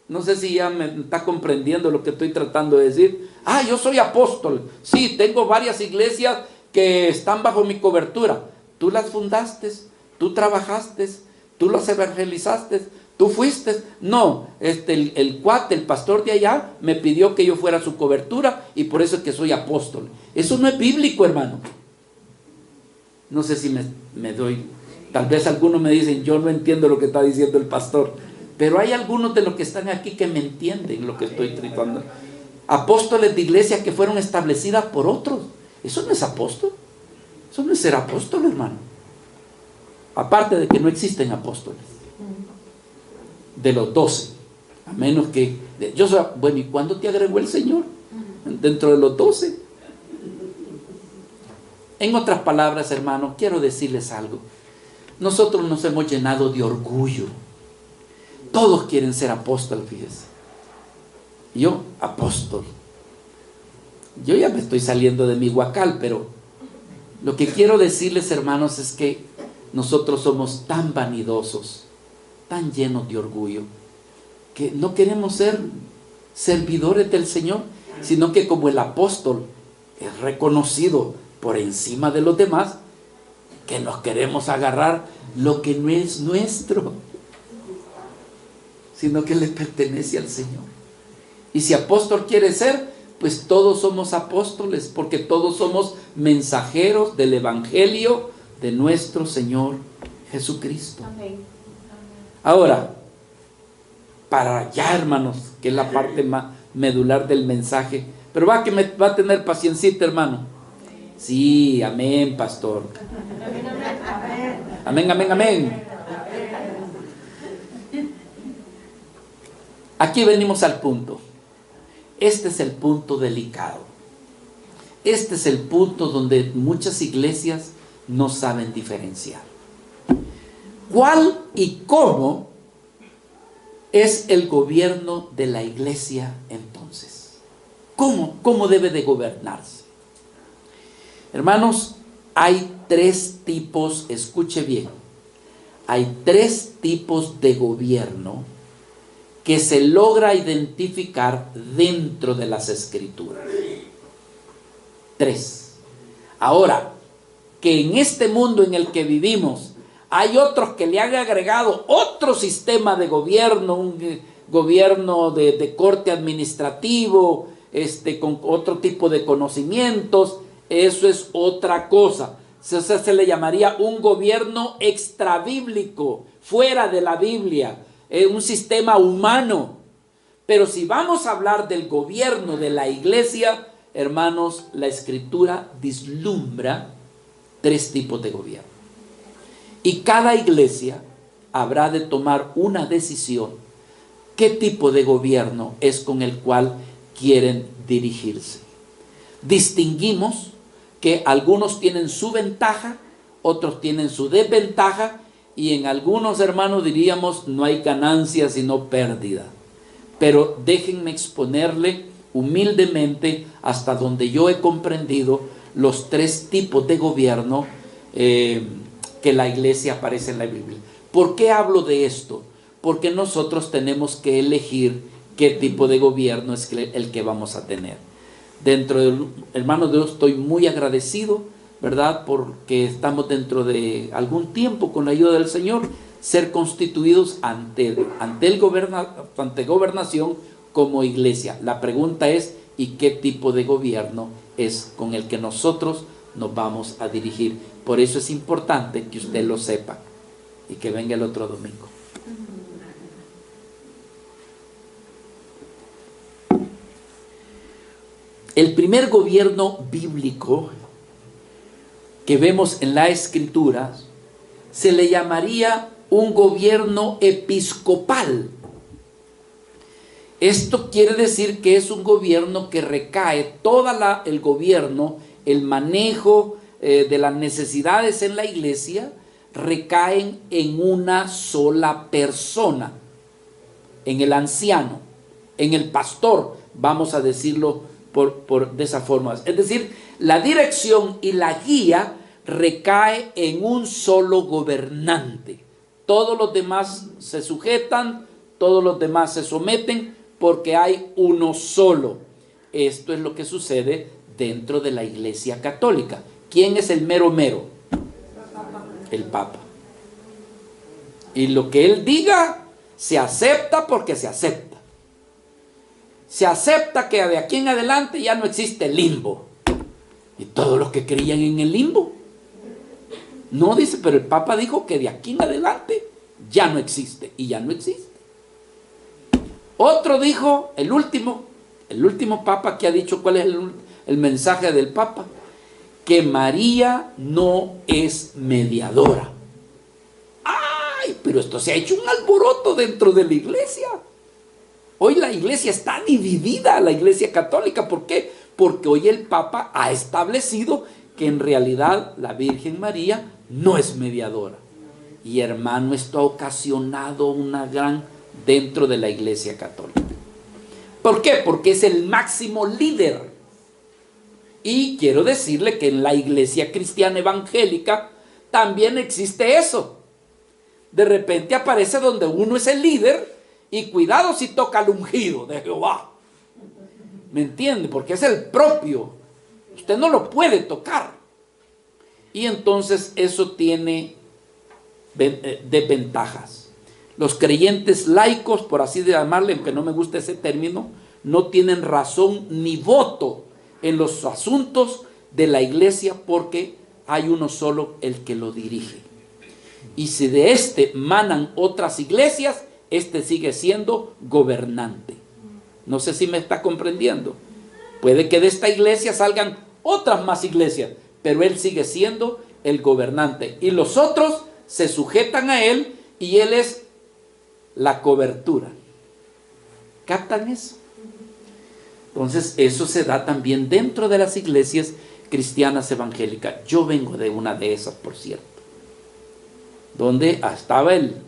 No sé si ya me está comprendiendo lo que estoy tratando de decir. Yo soy apóstol. Sí, tengo varias iglesias que están bajo mi cobertura. Tú las fundaste, tú trabajaste, tú las evangelizaste, tú fuiste. No, el cuate, el pastor de allá, me pidió que yo fuera su cobertura y por eso es que soy apóstol. Eso no es bíblico, hermano. No sé si me doy. Tal vez algunos me dicen: yo no entiendo lo que está diciendo el pastor. Pero hay algunos de los que están aquí que me entienden lo que estoy tratando. Apóstoles de iglesias que fueron establecidas por otros. Eso no es apóstol. Eso no es ser apóstol, hermano. Aparte de que no existen apóstoles. De los 12. A menos que... bueno, ¿y cuándo te agregó el Señor? Dentro de los 12. En otras palabras, hermano, quiero decirles algo. Nosotros nos hemos llenado de orgullo. Todos quieren ser apóstol, fíjese. Yo, apóstol. Yo ya me estoy saliendo de mi huacal, pero lo que quiero decirles, hermanos, es que nosotros somos tan vanidosos, tan llenos de orgullo, que no queremos ser servidores del Señor, sino que como el apóstol es reconocido por encima de los demás, que nos queremos agarrar lo que no es nuestro, sino que le pertenece al Señor. Y si apóstol quiere ser, pues todos somos apóstoles, porque todos somos mensajeros del Evangelio de nuestro Señor Jesucristo. Amén. Ahora, para ya, hermanos, que es la parte más medular del mensaje, pero va a tener paciencita, hermano. Sí, amén, pastor. Amén, amén, amén. Aquí venimos al punto. Este es el punto delicado. Este es el punto donde muchas iglesias no saben diferenciar. ¿Cuál y cómo es el gobierno de la iglesia entonces? ¿Cómo debe de gobernarse? Hermanos, hay tres tipos, escuche bien, hay tres tipos de gobierno que se logra identificar dentro de las Escrituras. Tres. Ahora, que en este mundo en el que vivimos hay otros que le han agregado otro sistema de gobierno, un gobierno de corte administrativo, con otro tipo de conocimientos, eso es otra cosa. Se le llamaría un gobierno extrabíblico, fuera de la Biblia, un sistema humano. Pero si vamos a hablar del gobierno de la iglesia, hermanos, la Escritura vislumbra tres tipos de gobierno. Y cada iglesia habrá de tomar una decisión qué tipo de gobierno es con el cual quieren dirigirse. Distinguimos que algunos tienen su ventaja, otros tienen su desventaja, y en algunos, hermanos, diríamos no hay ganancia sino pérdida. Pero déjenme exponerle humildemente hasta donde yo he comprendido los tres tipos de gobierno que la iglesia aparece en la Biblia. ¿Por qué hablo de esto? Porque nosotros tenemos que elegir qué tipo de gobierno es el que vamos a tener. Dentro del, hermanos, yo estoy muy agradecido, ¿verdad? Porque estamos dentro de algún tiempo, con la ayuda del Señor, ser constituidos ante gobernación como iglesia. La pregunta es, ¿y qué tipo de gobierno es con el que nosotros nos vamos a dirigir? Por eso es importante que usted lo sepa y que venga el otro domingo. El primer gobierno bíblico que vemos en la Escritura se le llamaría un gobierno episcopal. Esto quiere decir que es un gobierno que recae el gobierno, el manejo de las necesidades en la iglesia, recaen en una sola persona, en el anciano, en el pastor, vamos a decirlo de esa forma. Es decir, la dirección y la guía recae en un solo gobernante. Todos los demás se sujetan, todos los demás se someten, porque hay uno solo. Esto es lo que sucede dentro de la Iglesia Católica. ¿Quién es el mero mero? El Papa. Y lo que él diga se acepta porque se acepta. Se acepta que de aquí en adelante ya no existe limbo. Y todos los que creían en el limbo. No dice, pero el Papa dijo que de aquí en adelante ya no existe. Y ya no existe. Otro dijo, el último Papa que ha dicho cuál es el mensaje del Papa, que María no es mediadora. ¡Ay! Pero esto se ha hecho un alboroto dentro de la iglesia. Hoy la iglesia está dividida, la iglesia católica. ¿Por qué? Porque hoy el Papa ha establecido que en realidad la Virgen María no es mediadora. Y hermano, esto ha ocasionado una gran dentro de la iglesia católica. ¿Por qué? Porque es el máximo líder. Y quiero decirle que en la iglesia cristiana evangélica también existe eso. De repente aparece donde uno es el líder y cuidado si toca al ungido de Jehová. ¿Me entiende? Porque es el propio. Usted no lo puede tocar. Y entonces eso tiene desventajas. Los creyentes laicos, por así llamarle, aunque no me gusta ese término, no tienen razón ni voto en los asuntos de la iglesia porque hay uno solo el que lo dirige. Y si de este manan otras iglesias, este sigue siendo gobernante. No sé si me está comprendiendo. Puede que de esta iglesia salgan otras más iglesias, pero él sigue siendo el gobernante. Y los otros se sujetan a él y él es la cobertura. ¿Captan eso? Entonces eso se da también dentro de las iglesias cristianas evangélicas. Yo vengo de una de esas, por cierto, donde estaba el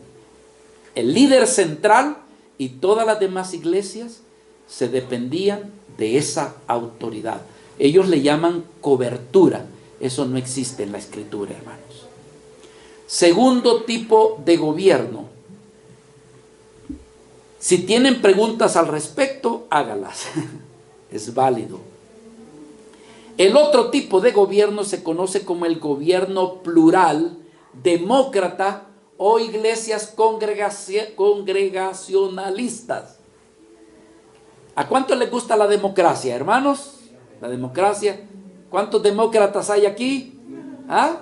líder central y todas las demás iglesias se dependían de esa autoridad. Ellos le llaman cobertura. Eso no existe en la escritura, hermanos. Segundo tipo de gobierno. Si tienen preguntas al respecto, hágalas. Es válido. El otro tipo de gobierno se conoce como el gobierno plural, demócrata o iglesias congregacionalistas. ¿A cuántos les gusta la democracia, hermanos? La democracia. ¿Cuántos demócratas hay aquí? ¿Ah?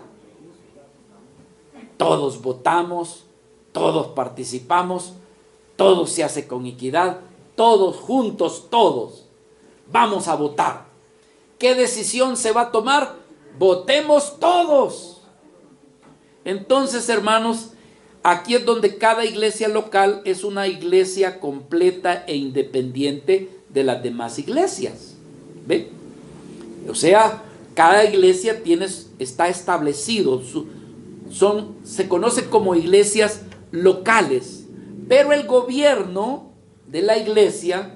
Todos votamos, todos participamos, todo se hace con equidad, todos juntos, todos. Vamos a votar. ¿Qué decisión se va a tomar? Votemos todos. Entonces, hermanos, aquí es donde cada iglesia local es una iglesia completa e independiente de las demás iglesias. ¿Ve? O sea, cada iglesia está establecido, se conoce como iglesias locales, pero el gobierno de la iglesia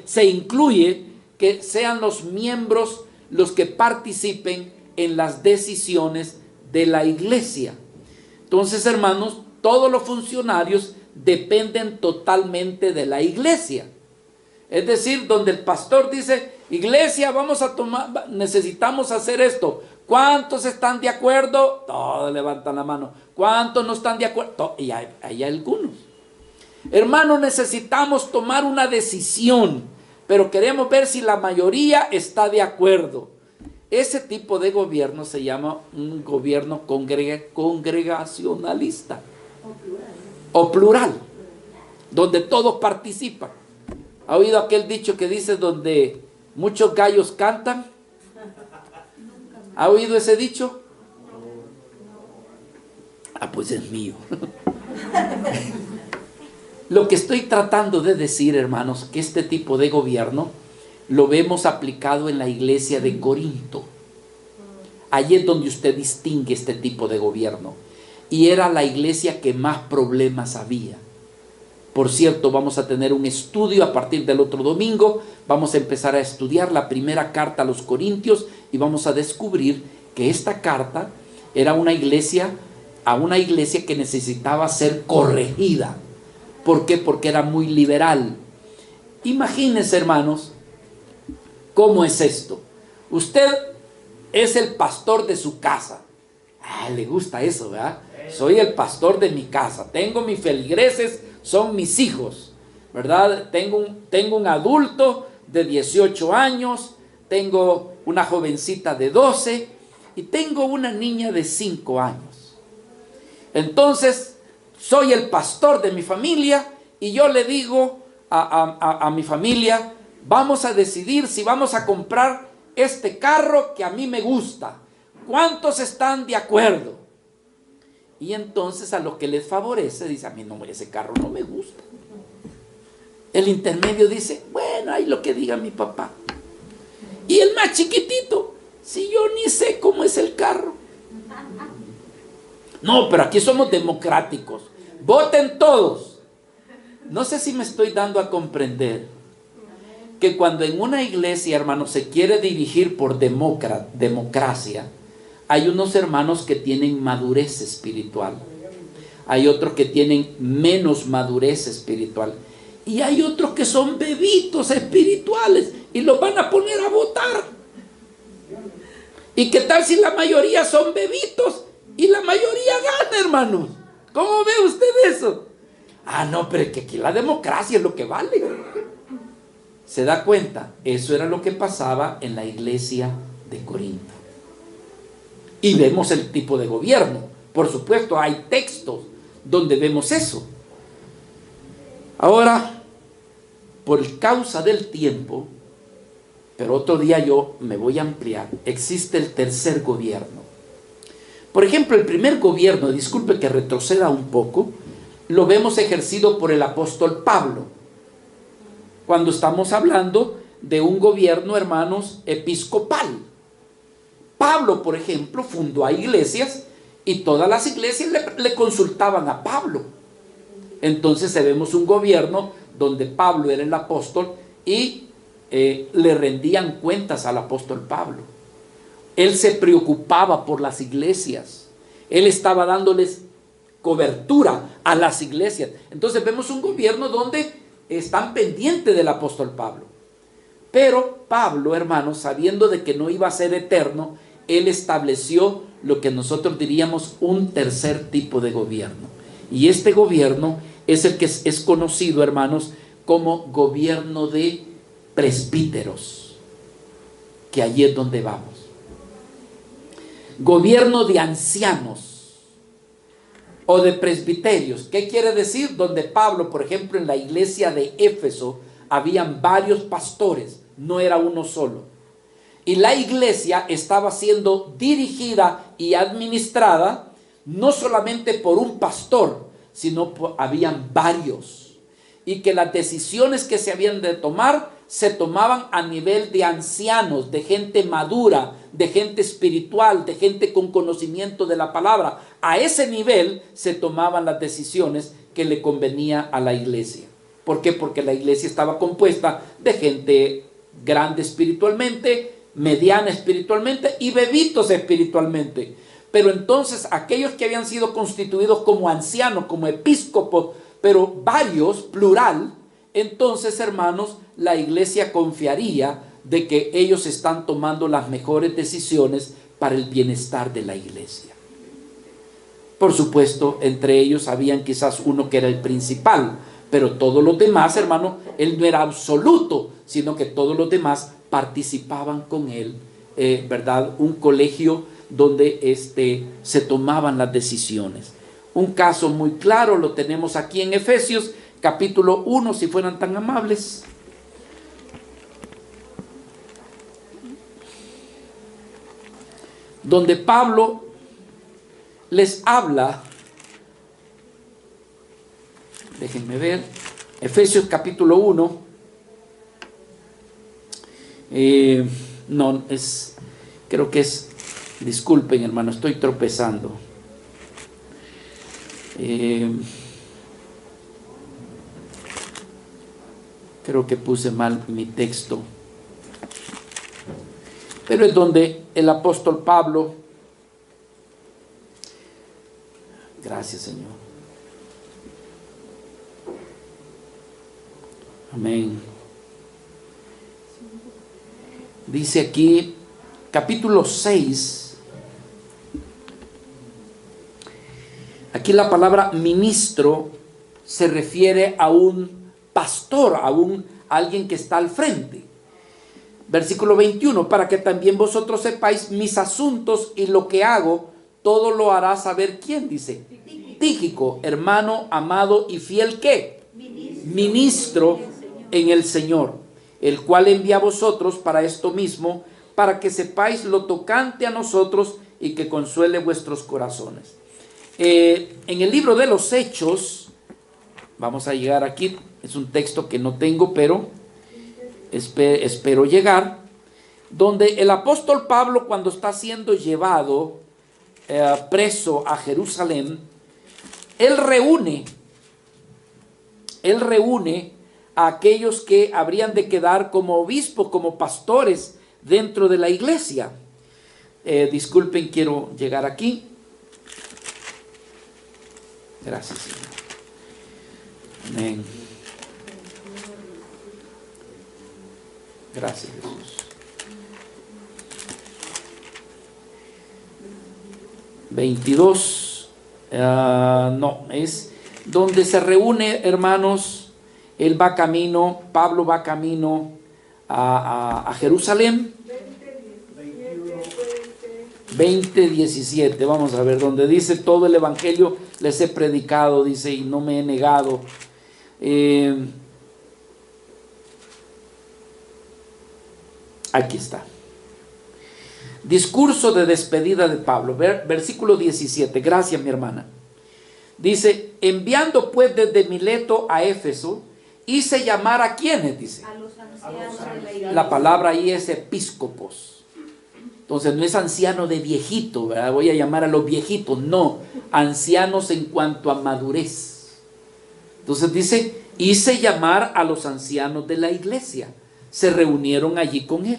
se incluye que sean los miembros los que participen en las decisiones de la iglesia. Entonces, hermanos, todos los funcionarios dependen totalmente de la iglesia. Es decir, donde el pastor dice, iglesia, necesitamos hacer esto. ¿Cuántos están de acuerdo? Todos levantan la mano. ¿Cuántos no están de acuerdo? Y hay algunos. Hermanos, necesitamos tomar una decisión, pero queremos ver si la mayoría está de acuerdo. Ese tipo de gobierno se llama un gobierno congregacionalista o plural, donde todos participan. ¿Ha oído aquel dicho que dice donde muchos gallos cantan? ¿Ha oído ese dicho? Ah, pues es mío. Lo que estoy tratando de decir, hermanos, que este tipo de gobierno lo vemos aplicado en la iglesia de Corinto. Allí es donde usted distingue este tipo de gobierno. Y era la iglesia que más problemas había. Por cierto, vamos a tener un estudio a partir del otro domingo. Vamos a empezar a estudiar la primera carta a los Corintios y vamos a descubrir que esta carta era una iglesia que necesitaba ser corregida. ¿Por qué? Porque era muy liberal. Imagínense, hermanos, ¿cómo es esto? Usted es el pastor de su casa. Le gusta eso, ¿verdad? Soy el pastor de mi casa. Tengo mis feligreses, son mis hijos, ¿verdad? Tengo un adulto de 18 años, tengo una jovencita de 12 y tengo una niña de 5 años. Entonces, soy el pastor de mi familia y yo le digo a mi familia, vamos a decidir si vamos a comprar este carro que a mí me gusta. ¿Cuántos están de acuerdo? Y entonces a los que les favorece, dice, a mí no, ese carro no me gusta. El intermedio dice, bueno, ahí lo que diga mi papá. Y el más chiquitito, si yo ni sé cómo es el carro. No, pero aquí somos democráticos. Voten todos. No sé si me estoy dando a comprender. que cuando en una iglesia, hermanos, se quiere dirigir por democracia, hay unos hermanos que tienen madurez espiritual, hay otros que tienen menos madurez espiritual, y hay otros que son bebitos espirituales y los van a poner a votar. ¿Y qué tal si la mayoría son bebitos y la mayoría gana, hermanos? ¿Cómo ve usted eso? Ah, no, pero es que aquí la democracia es lo que vale. ¿Se da cuenta? Eso era lo que pasaba en la iglesia de Corinto. Y vemos el tipo de gobierno. Por supuesto, hay textos donde vemos eso. Ahora, por causa del tiempo, pero otro día yo me voy a ampliar, existe el tercer gobierno. Por ejemplo, el primer gobierno, disculpe que retroceda un poco, lo vemos ejercido por el apóstol Pablo. Cuando estamos hablando de un gobierno, hermanos, episcopal. Pablo, por ejemplo, fundó a iglesias y todas las iglesias le consultaban a Pablo. Entonces vemos un gobierno donde Pablo era el apóstol y le rendían cuentas al apóstol Pablo. Él se preocupaba por las iglesias. Él estaba dándoles cobertura a las iglesias. Entonces vemos un gobierno donde están pendientes del apóstol Pablo. Pero Pablo, hermanos, sabiendo de que no iba a ser eterno, él estableció lo que nosotros diríamos un tercer tipo de gobierno. Y este gobierno es el que es conocido, hermanos, como gobierno de presbíteros, que allí es donde vamos. Gobierno de ancianos o de presbiterios. ¿Qué quiere decir? Donde Pablo, por ejemplo, en la iglesia de Éfeso, habían varios pastores, no era uno solo. Y la iglesia estaba siendo dirigida y administrada no solamente por un pastor, sino habían varios. Y que las decisiones que se habían de tomar se tomaban a nivel de ancianos, de gente madura, de gente espiritual, de gente con conocimiento de la palabra. A ese nivel se tomaban las decisiones que le convenía a la iglesia. ¿Por qué? Porque la iglesia estaba compuesta de gente grande espiritualmente, mediana espiritualmente y bebitos espiritualmente. Pero entonces aquellos que habían sido constituidos como ancianos, como episcopos, pero varios, plural, entonces, hermanos, la iglesia confiaría de que ellos están tomando las mejores decisiones para el bienestar de la iglesia. Por supuesto, entre ellos habían quizás uno que era el principal, pero todos los demás, hermano, él no era absoluto, sino que todos los demás participaban con él, ¿verdad? Un colegio donde se tomaban las decisiones. Un caso muy claro lo tenemos aquí en Efesios capítulo 1, si fueran tan amables. Donde Pablo les habla, déjenme ver, Efesios capítulo 1, no, creo que es, disculpen hermano, estoy tropezando. Creo que puse mal mi texto. Pero es donde el apóstol Pablo, gracias Señor, amén. Dice aquí, capítulo 6, aquí la palabra ministro se refiere a un pastor, a alguien que está al frente. Versículo 21, para que también vosotros sepáis mis asuntos y lo que hago, todo lo hará saber ¿quién? Dice Tíquico, hermano amado y fiel ¿qué? Ministro en el Señor, el cual envía a vosotros para esto mismo, para que sepáis lo tocante a nosotros y que consuele vuestros corazones. En el libro de los Hechos, vamos a llegar aquí, es un texto que no tengo, pero espero llegar, donde el apóstol Pablo, cuando está siendo llevado preso a Jerusalén, él reúne a aquellos que habrían de quedar como obispos, como pastores dentro de la iglesia. Disculpen, quiero llegar aquí. Gracias, Señor. Amén. Gracias, Jesús. 22. No, es donde se reúne, hermanos. Él va camino, Pablo va camino a Jerusalén. 20:17, vamos a ver, donde dice: todo el evangelio les he predicado, dice, y no me he negado. Aquí está. Discurso de despedida de Pablo, versículo 17. Gracias, mi hermana. Dice: enviando pues desde Mileto a Éfeso, hice llamar a quienes, dice. A los ancianos de la iglesia. La palabra ahí es episcopos. Entonces no es anciano de viejito, ¿verdad? Voy a llamar a los viejitos. No, ancianos en cuanto a madurez. Entonces dice: hice llamar a los ancianos de la iglesia. Se reunieron allí con él.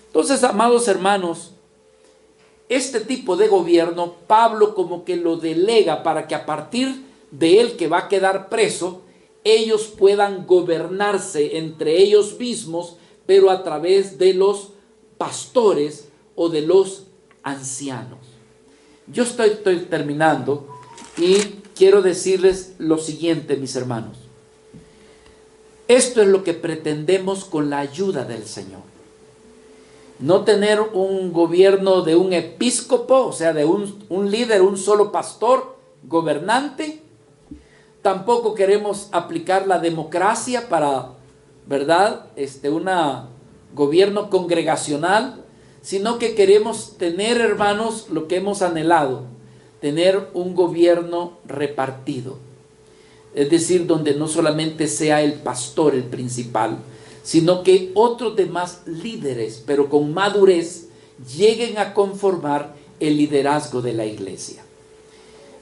Entonces, amados hermanos, este tipo de gobierno, Pablo como que lo delega para que a partir de él, que va a quedar preso, ellos puedan gobernarse entre ellos mismos, pero a través de los pastores o de los ancianos. Yo estoy terminando y quiero decirles lo siguiente, mis hermanos. Esto es lo que pretendemos con la ayuda del Señor. No tener un gobierno de un episcopo, o sea, de un líder, un solo pastor, gobernante. Tampoco queremos aplicar la democracia para, ¿verdad?, un gobierno congregacional, sino que queremos tener, hermanos, lo que hemos anhelado, tener un gobierno repartido. Es decir, donde no solamente sea el pastor el principal, sino que otros demás líderes, pero con madurez, lleguen a conformar el liderazgo de la iglesia.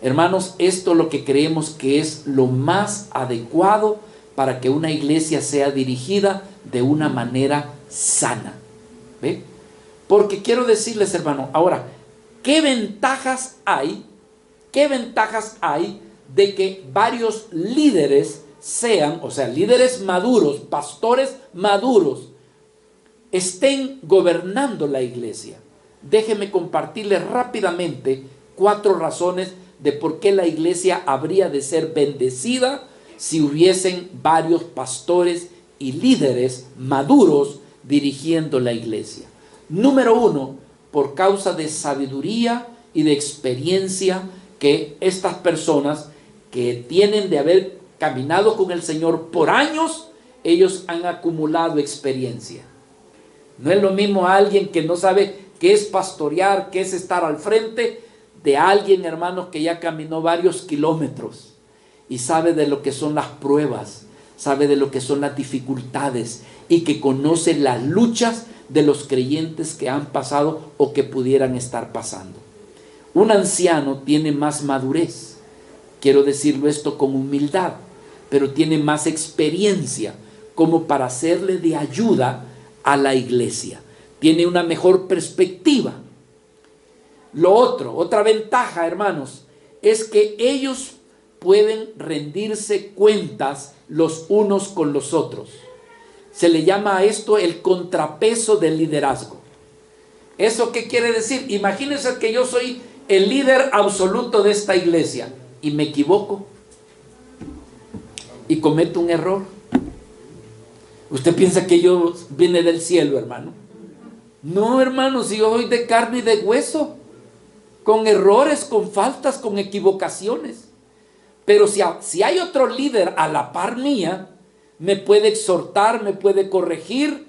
Hermanos, esto es lo que creemos que es lo más adecuado para que una iglesia sea dirigida de una manera sana. ¿Ve? Porque quiero decirles, hermano, ahora, ¿qué ventajas hay? ¿Qué ventajas hay de que varios líderes sean, o sea, líderes maduros, pastores maduros, estén gobernando la iglesia? Déjenme compartirles rápidamente 4 razones de por qué la iglesia habría de ser bendecida si hubiesen varios pastores y líderes maduros dirigiendo la iglesia. Número 1, por causa de sabiduría y de experiencia que estas personas que tienen de haber caminado con el Señor por años, ellos han acumulado experiencia. No es lo mismo a alguien que no sabe qué es pastorear, qué es estar al frente, de alguien, hermanos, que ya caminó varios kilómetros y sabe de lo que son las pruebas, sabe de lo que son las dificultades y que conoce las luchas de los creyentes que han pasado o que pudieran estar pasando. Un anciano tiene más madurez, quiero decirlo esto con humildad, pero tiene más experiencia como para hacerle de ayuda a la iglesia. Tiene una mejor perspectiva. Otra ventaja, hermanos, es que ellos pueden rendirse cuentas los unos con los otros. Se le llama a esto el contrapeso del liderazgo. ¿Eso qué quiere decir? Imagínense que yo soy el líder absoluto de esta iglesia y me equivoco y cometo un error. ¿Usted piensa que yo vine del cielo, hermano? No, hermano, si yo soy de carne y de hueso, con errores, con faltas, con equivocaciones. Pero si hay otro líder a la par mía, me puede exhortar, me puede corregir,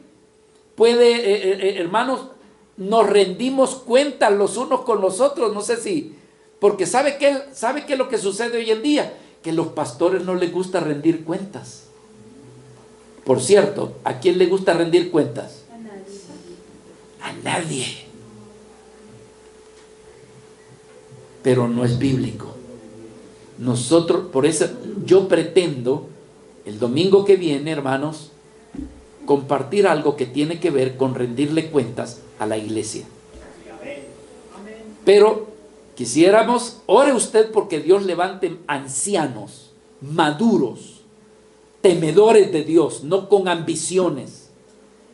hermanos, nos rendimos cuentas los unos con los otros. No sé si, porque ¿sabe qué es lo que sucede hoy en día? Que a los pastores no les gusta rendir cuentas. Por cierto, ¿a quién le gusta rendir cuentas? A nadie. Pero no es bíblico. Nosotros, por eso yo pretendo el domingo que viene, hermanos, compartir algo que tiene que ver con rendirle cuentas a la iglesia. Pero quisiéramos, ore usted porque Dios levante ancianos, maduros, temedores de Dios, no con ambiciones,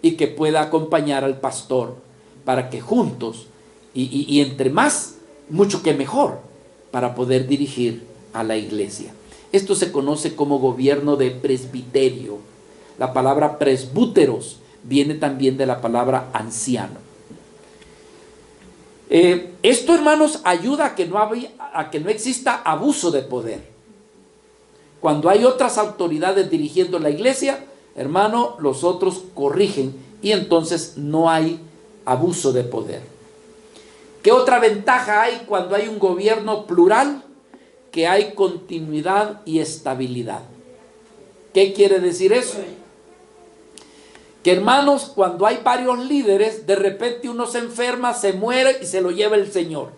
y que pueda acompañar al pastor para que juntos, y entre más, mucho que mejor, para poder dirigir a la iglesia. Esto se conoce como gobierno de presbiterio. La palabra presbúteros viene también de la palabra anciano. Esto, hermanos, ayuda a que no exista abuso de poder. Cuando hay otras autoridades dirigiendo la iglesia, hermano, los otros corrigen y entonces no hay abuso de poder. ¿Qué otra ventaja hay cuando hay un gobierno plural? Que hay continuidad y estabilidad. ¿Qué quiere decir eso? Que, hermanos, cuando hay varios líderes, de repente uno se enferma, se muere y se lo lleva el Señor.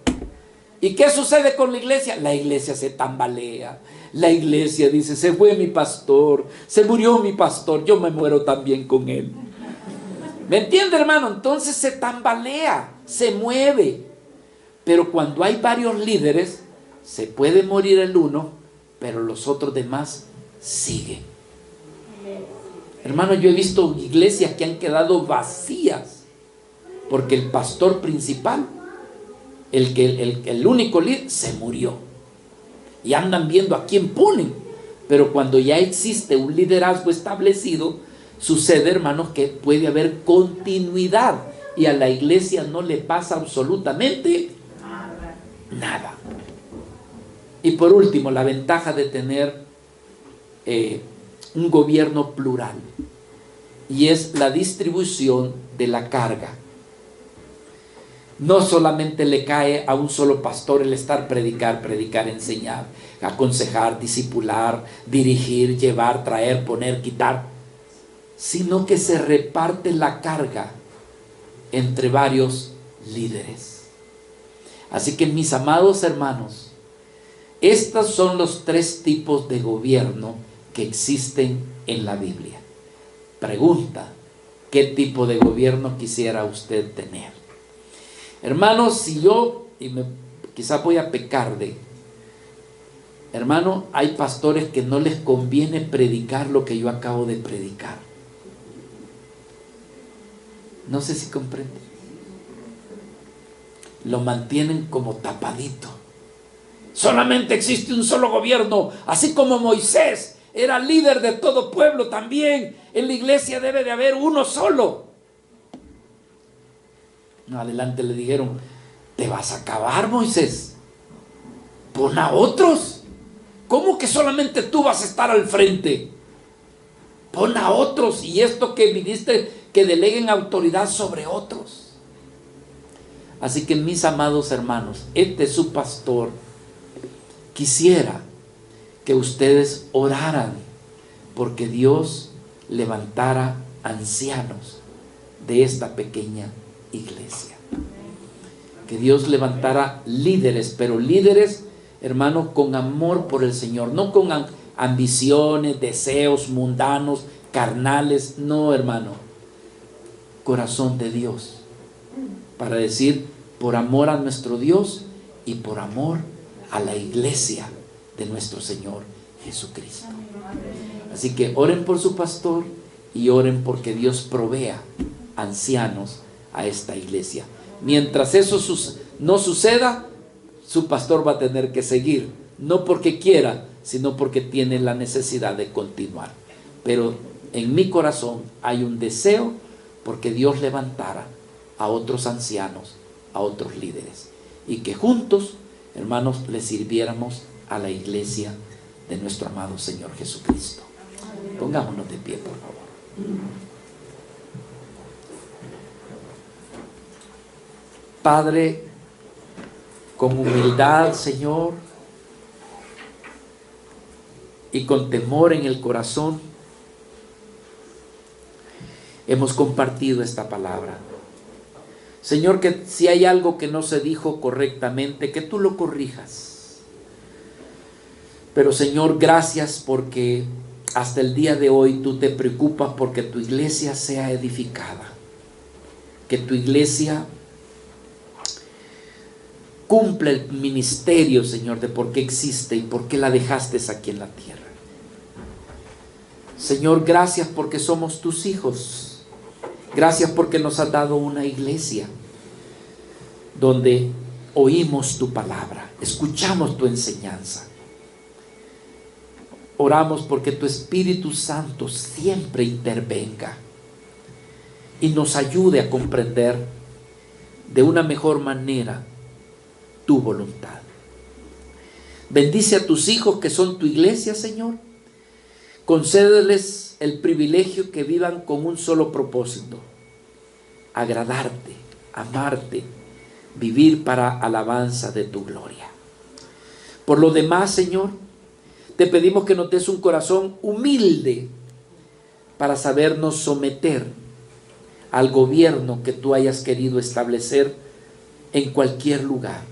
¿Y qué sucede con la iglesia? La iglesia se tambalea. La iglesia dice, se fue mi pastor, se murió mi pastor, yo me muero también con él. ¿Me entiende, hermano? Entonces se tambalea, se mueve. Pero cuando hay varios líderes, se puede morir el uno, pero los otros demás siguen. Hermano, yo he visto iglesias que han quedado vacías porque el pastor principal, el único líder, se murió. Y andan viendo a quién ponen. Pero cuando ya existe un liderazgo establecido, sucede, hermanos, que puede haber continuidad y a la iglesia no le pasa absolutamente nada. Y por último, la ventaja de tener un gobierno plural, y es la distribución de la carga. No solamente le cae a un solo pastor el estar predicar, enseñar, aconsejar, discipular, dirigir, llevar, traer, poner, quitar, sino que se reparte la carga entre varios líderes. Así que, mis amados hermanos, estos son los tres tipos de gobierno que existen en la Biblia. Pregunta, ¿qué tipo de gobierno quisiera usted tener? Hermanos, si yo, quizás voy a pecar hermano, hay pastores que no les conviene predicar lo que yo acabo de predicar. No sé si comprende. Lo mantienen como tapadito. Solamente existe un solo gobierno, así como Moisés era líder de todo pueblo, también en la iglesia debe de haber uno solo. No, adelante le dijeron, te vas a acabar, Moisés, pon a otros. ¿Cómo que solamente tú vas a estar al frente? Pon a otros, y esto que viniste, que deleguen autoridad sobre otros. Así que, mis amados hermanos, este es su pastor. Quisiera que ustedes oraran porque Dios levantara ancianos de esta pequeña iglesia. Que Dios levantara líderes, pero líderes, hermano, con amor por el Señor, no con ambiciones, deseos mundanos, carnales, no, hermano. Corazón de Dios, para decir, por amor a nuestro Dios y por amor a la iglesia de nuestro Señor Jesucristo. Así que oren por su pastor y oren porque Dios provea ancianos a esta iglesia. Mientras eso no suceda, su pastor va a tener que seguir, no porque quiera, sino porque tiene la necesidad de continuar. Pero en mi corazón hay un deseo porque Dios levantara a otros ancianos, a otros líderes, y que juntos, hermanos, le sirviéramos a la iglesia de nuestro amado Señor Jesucristo. Pongámonos de pie, por favor. Padre, con humildad, Señor, y con temor en el corazón, hemos compartido esta palabra. Señor, que si hay algo que no se dijo correctamente, que tú lo corrijas. Pero, Señor, gracias porque hasta el día de hoy tú te preocupas porque tu iglesia sea edificada, que tu iglesia cumpla el ministerio, Señor, de por qué existe y por qué la dejaste aquí en la tierra. Señor, gracias porque somos tus hijos. Gracias porque nos has dado una iglesia donde oímos tu palabra, escuchamos tu enseñanza. Oramos porque tu Espíritu Santo siempre intervenga y nos ayude a comprender de una mejor manera tu voluntad. Bendice a tus hijos que son tu iglesia, Señor. Concédeles el privilegio que vivan con un solo propósito: agradarte, amarte, vivir para alabanza de tu gloria. Por lo demás, Señor, te pedimos que nos des un corazón humilde para sabernos someter al gobierno que tú hayas querido establecer en cualquier lugar.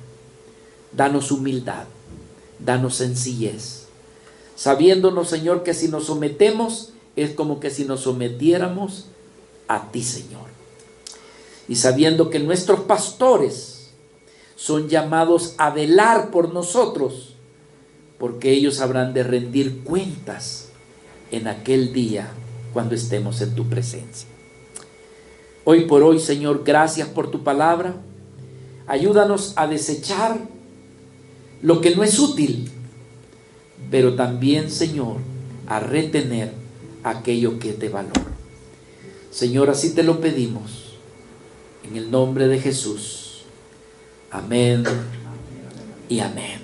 Danos humildad, danos sencillez, sabiéndonos, Señor, que si nos sometemos es como que si nos sometiéramos a ti, Señor. Y sabiendo que nuestros pastores son llamados a velar por nosotros, porque ellos habrán de rendir cuentas en aquel día cuando estemos en tu presencia. Hoy por hoy, Señor, gracias por tu palabra. Ayúdanos a desechar lo que no es útil, pero también, Señor, a retener aquello que es de valor. Señor, así te lo pedimos, en el nombre de Jesús. Amén y amén.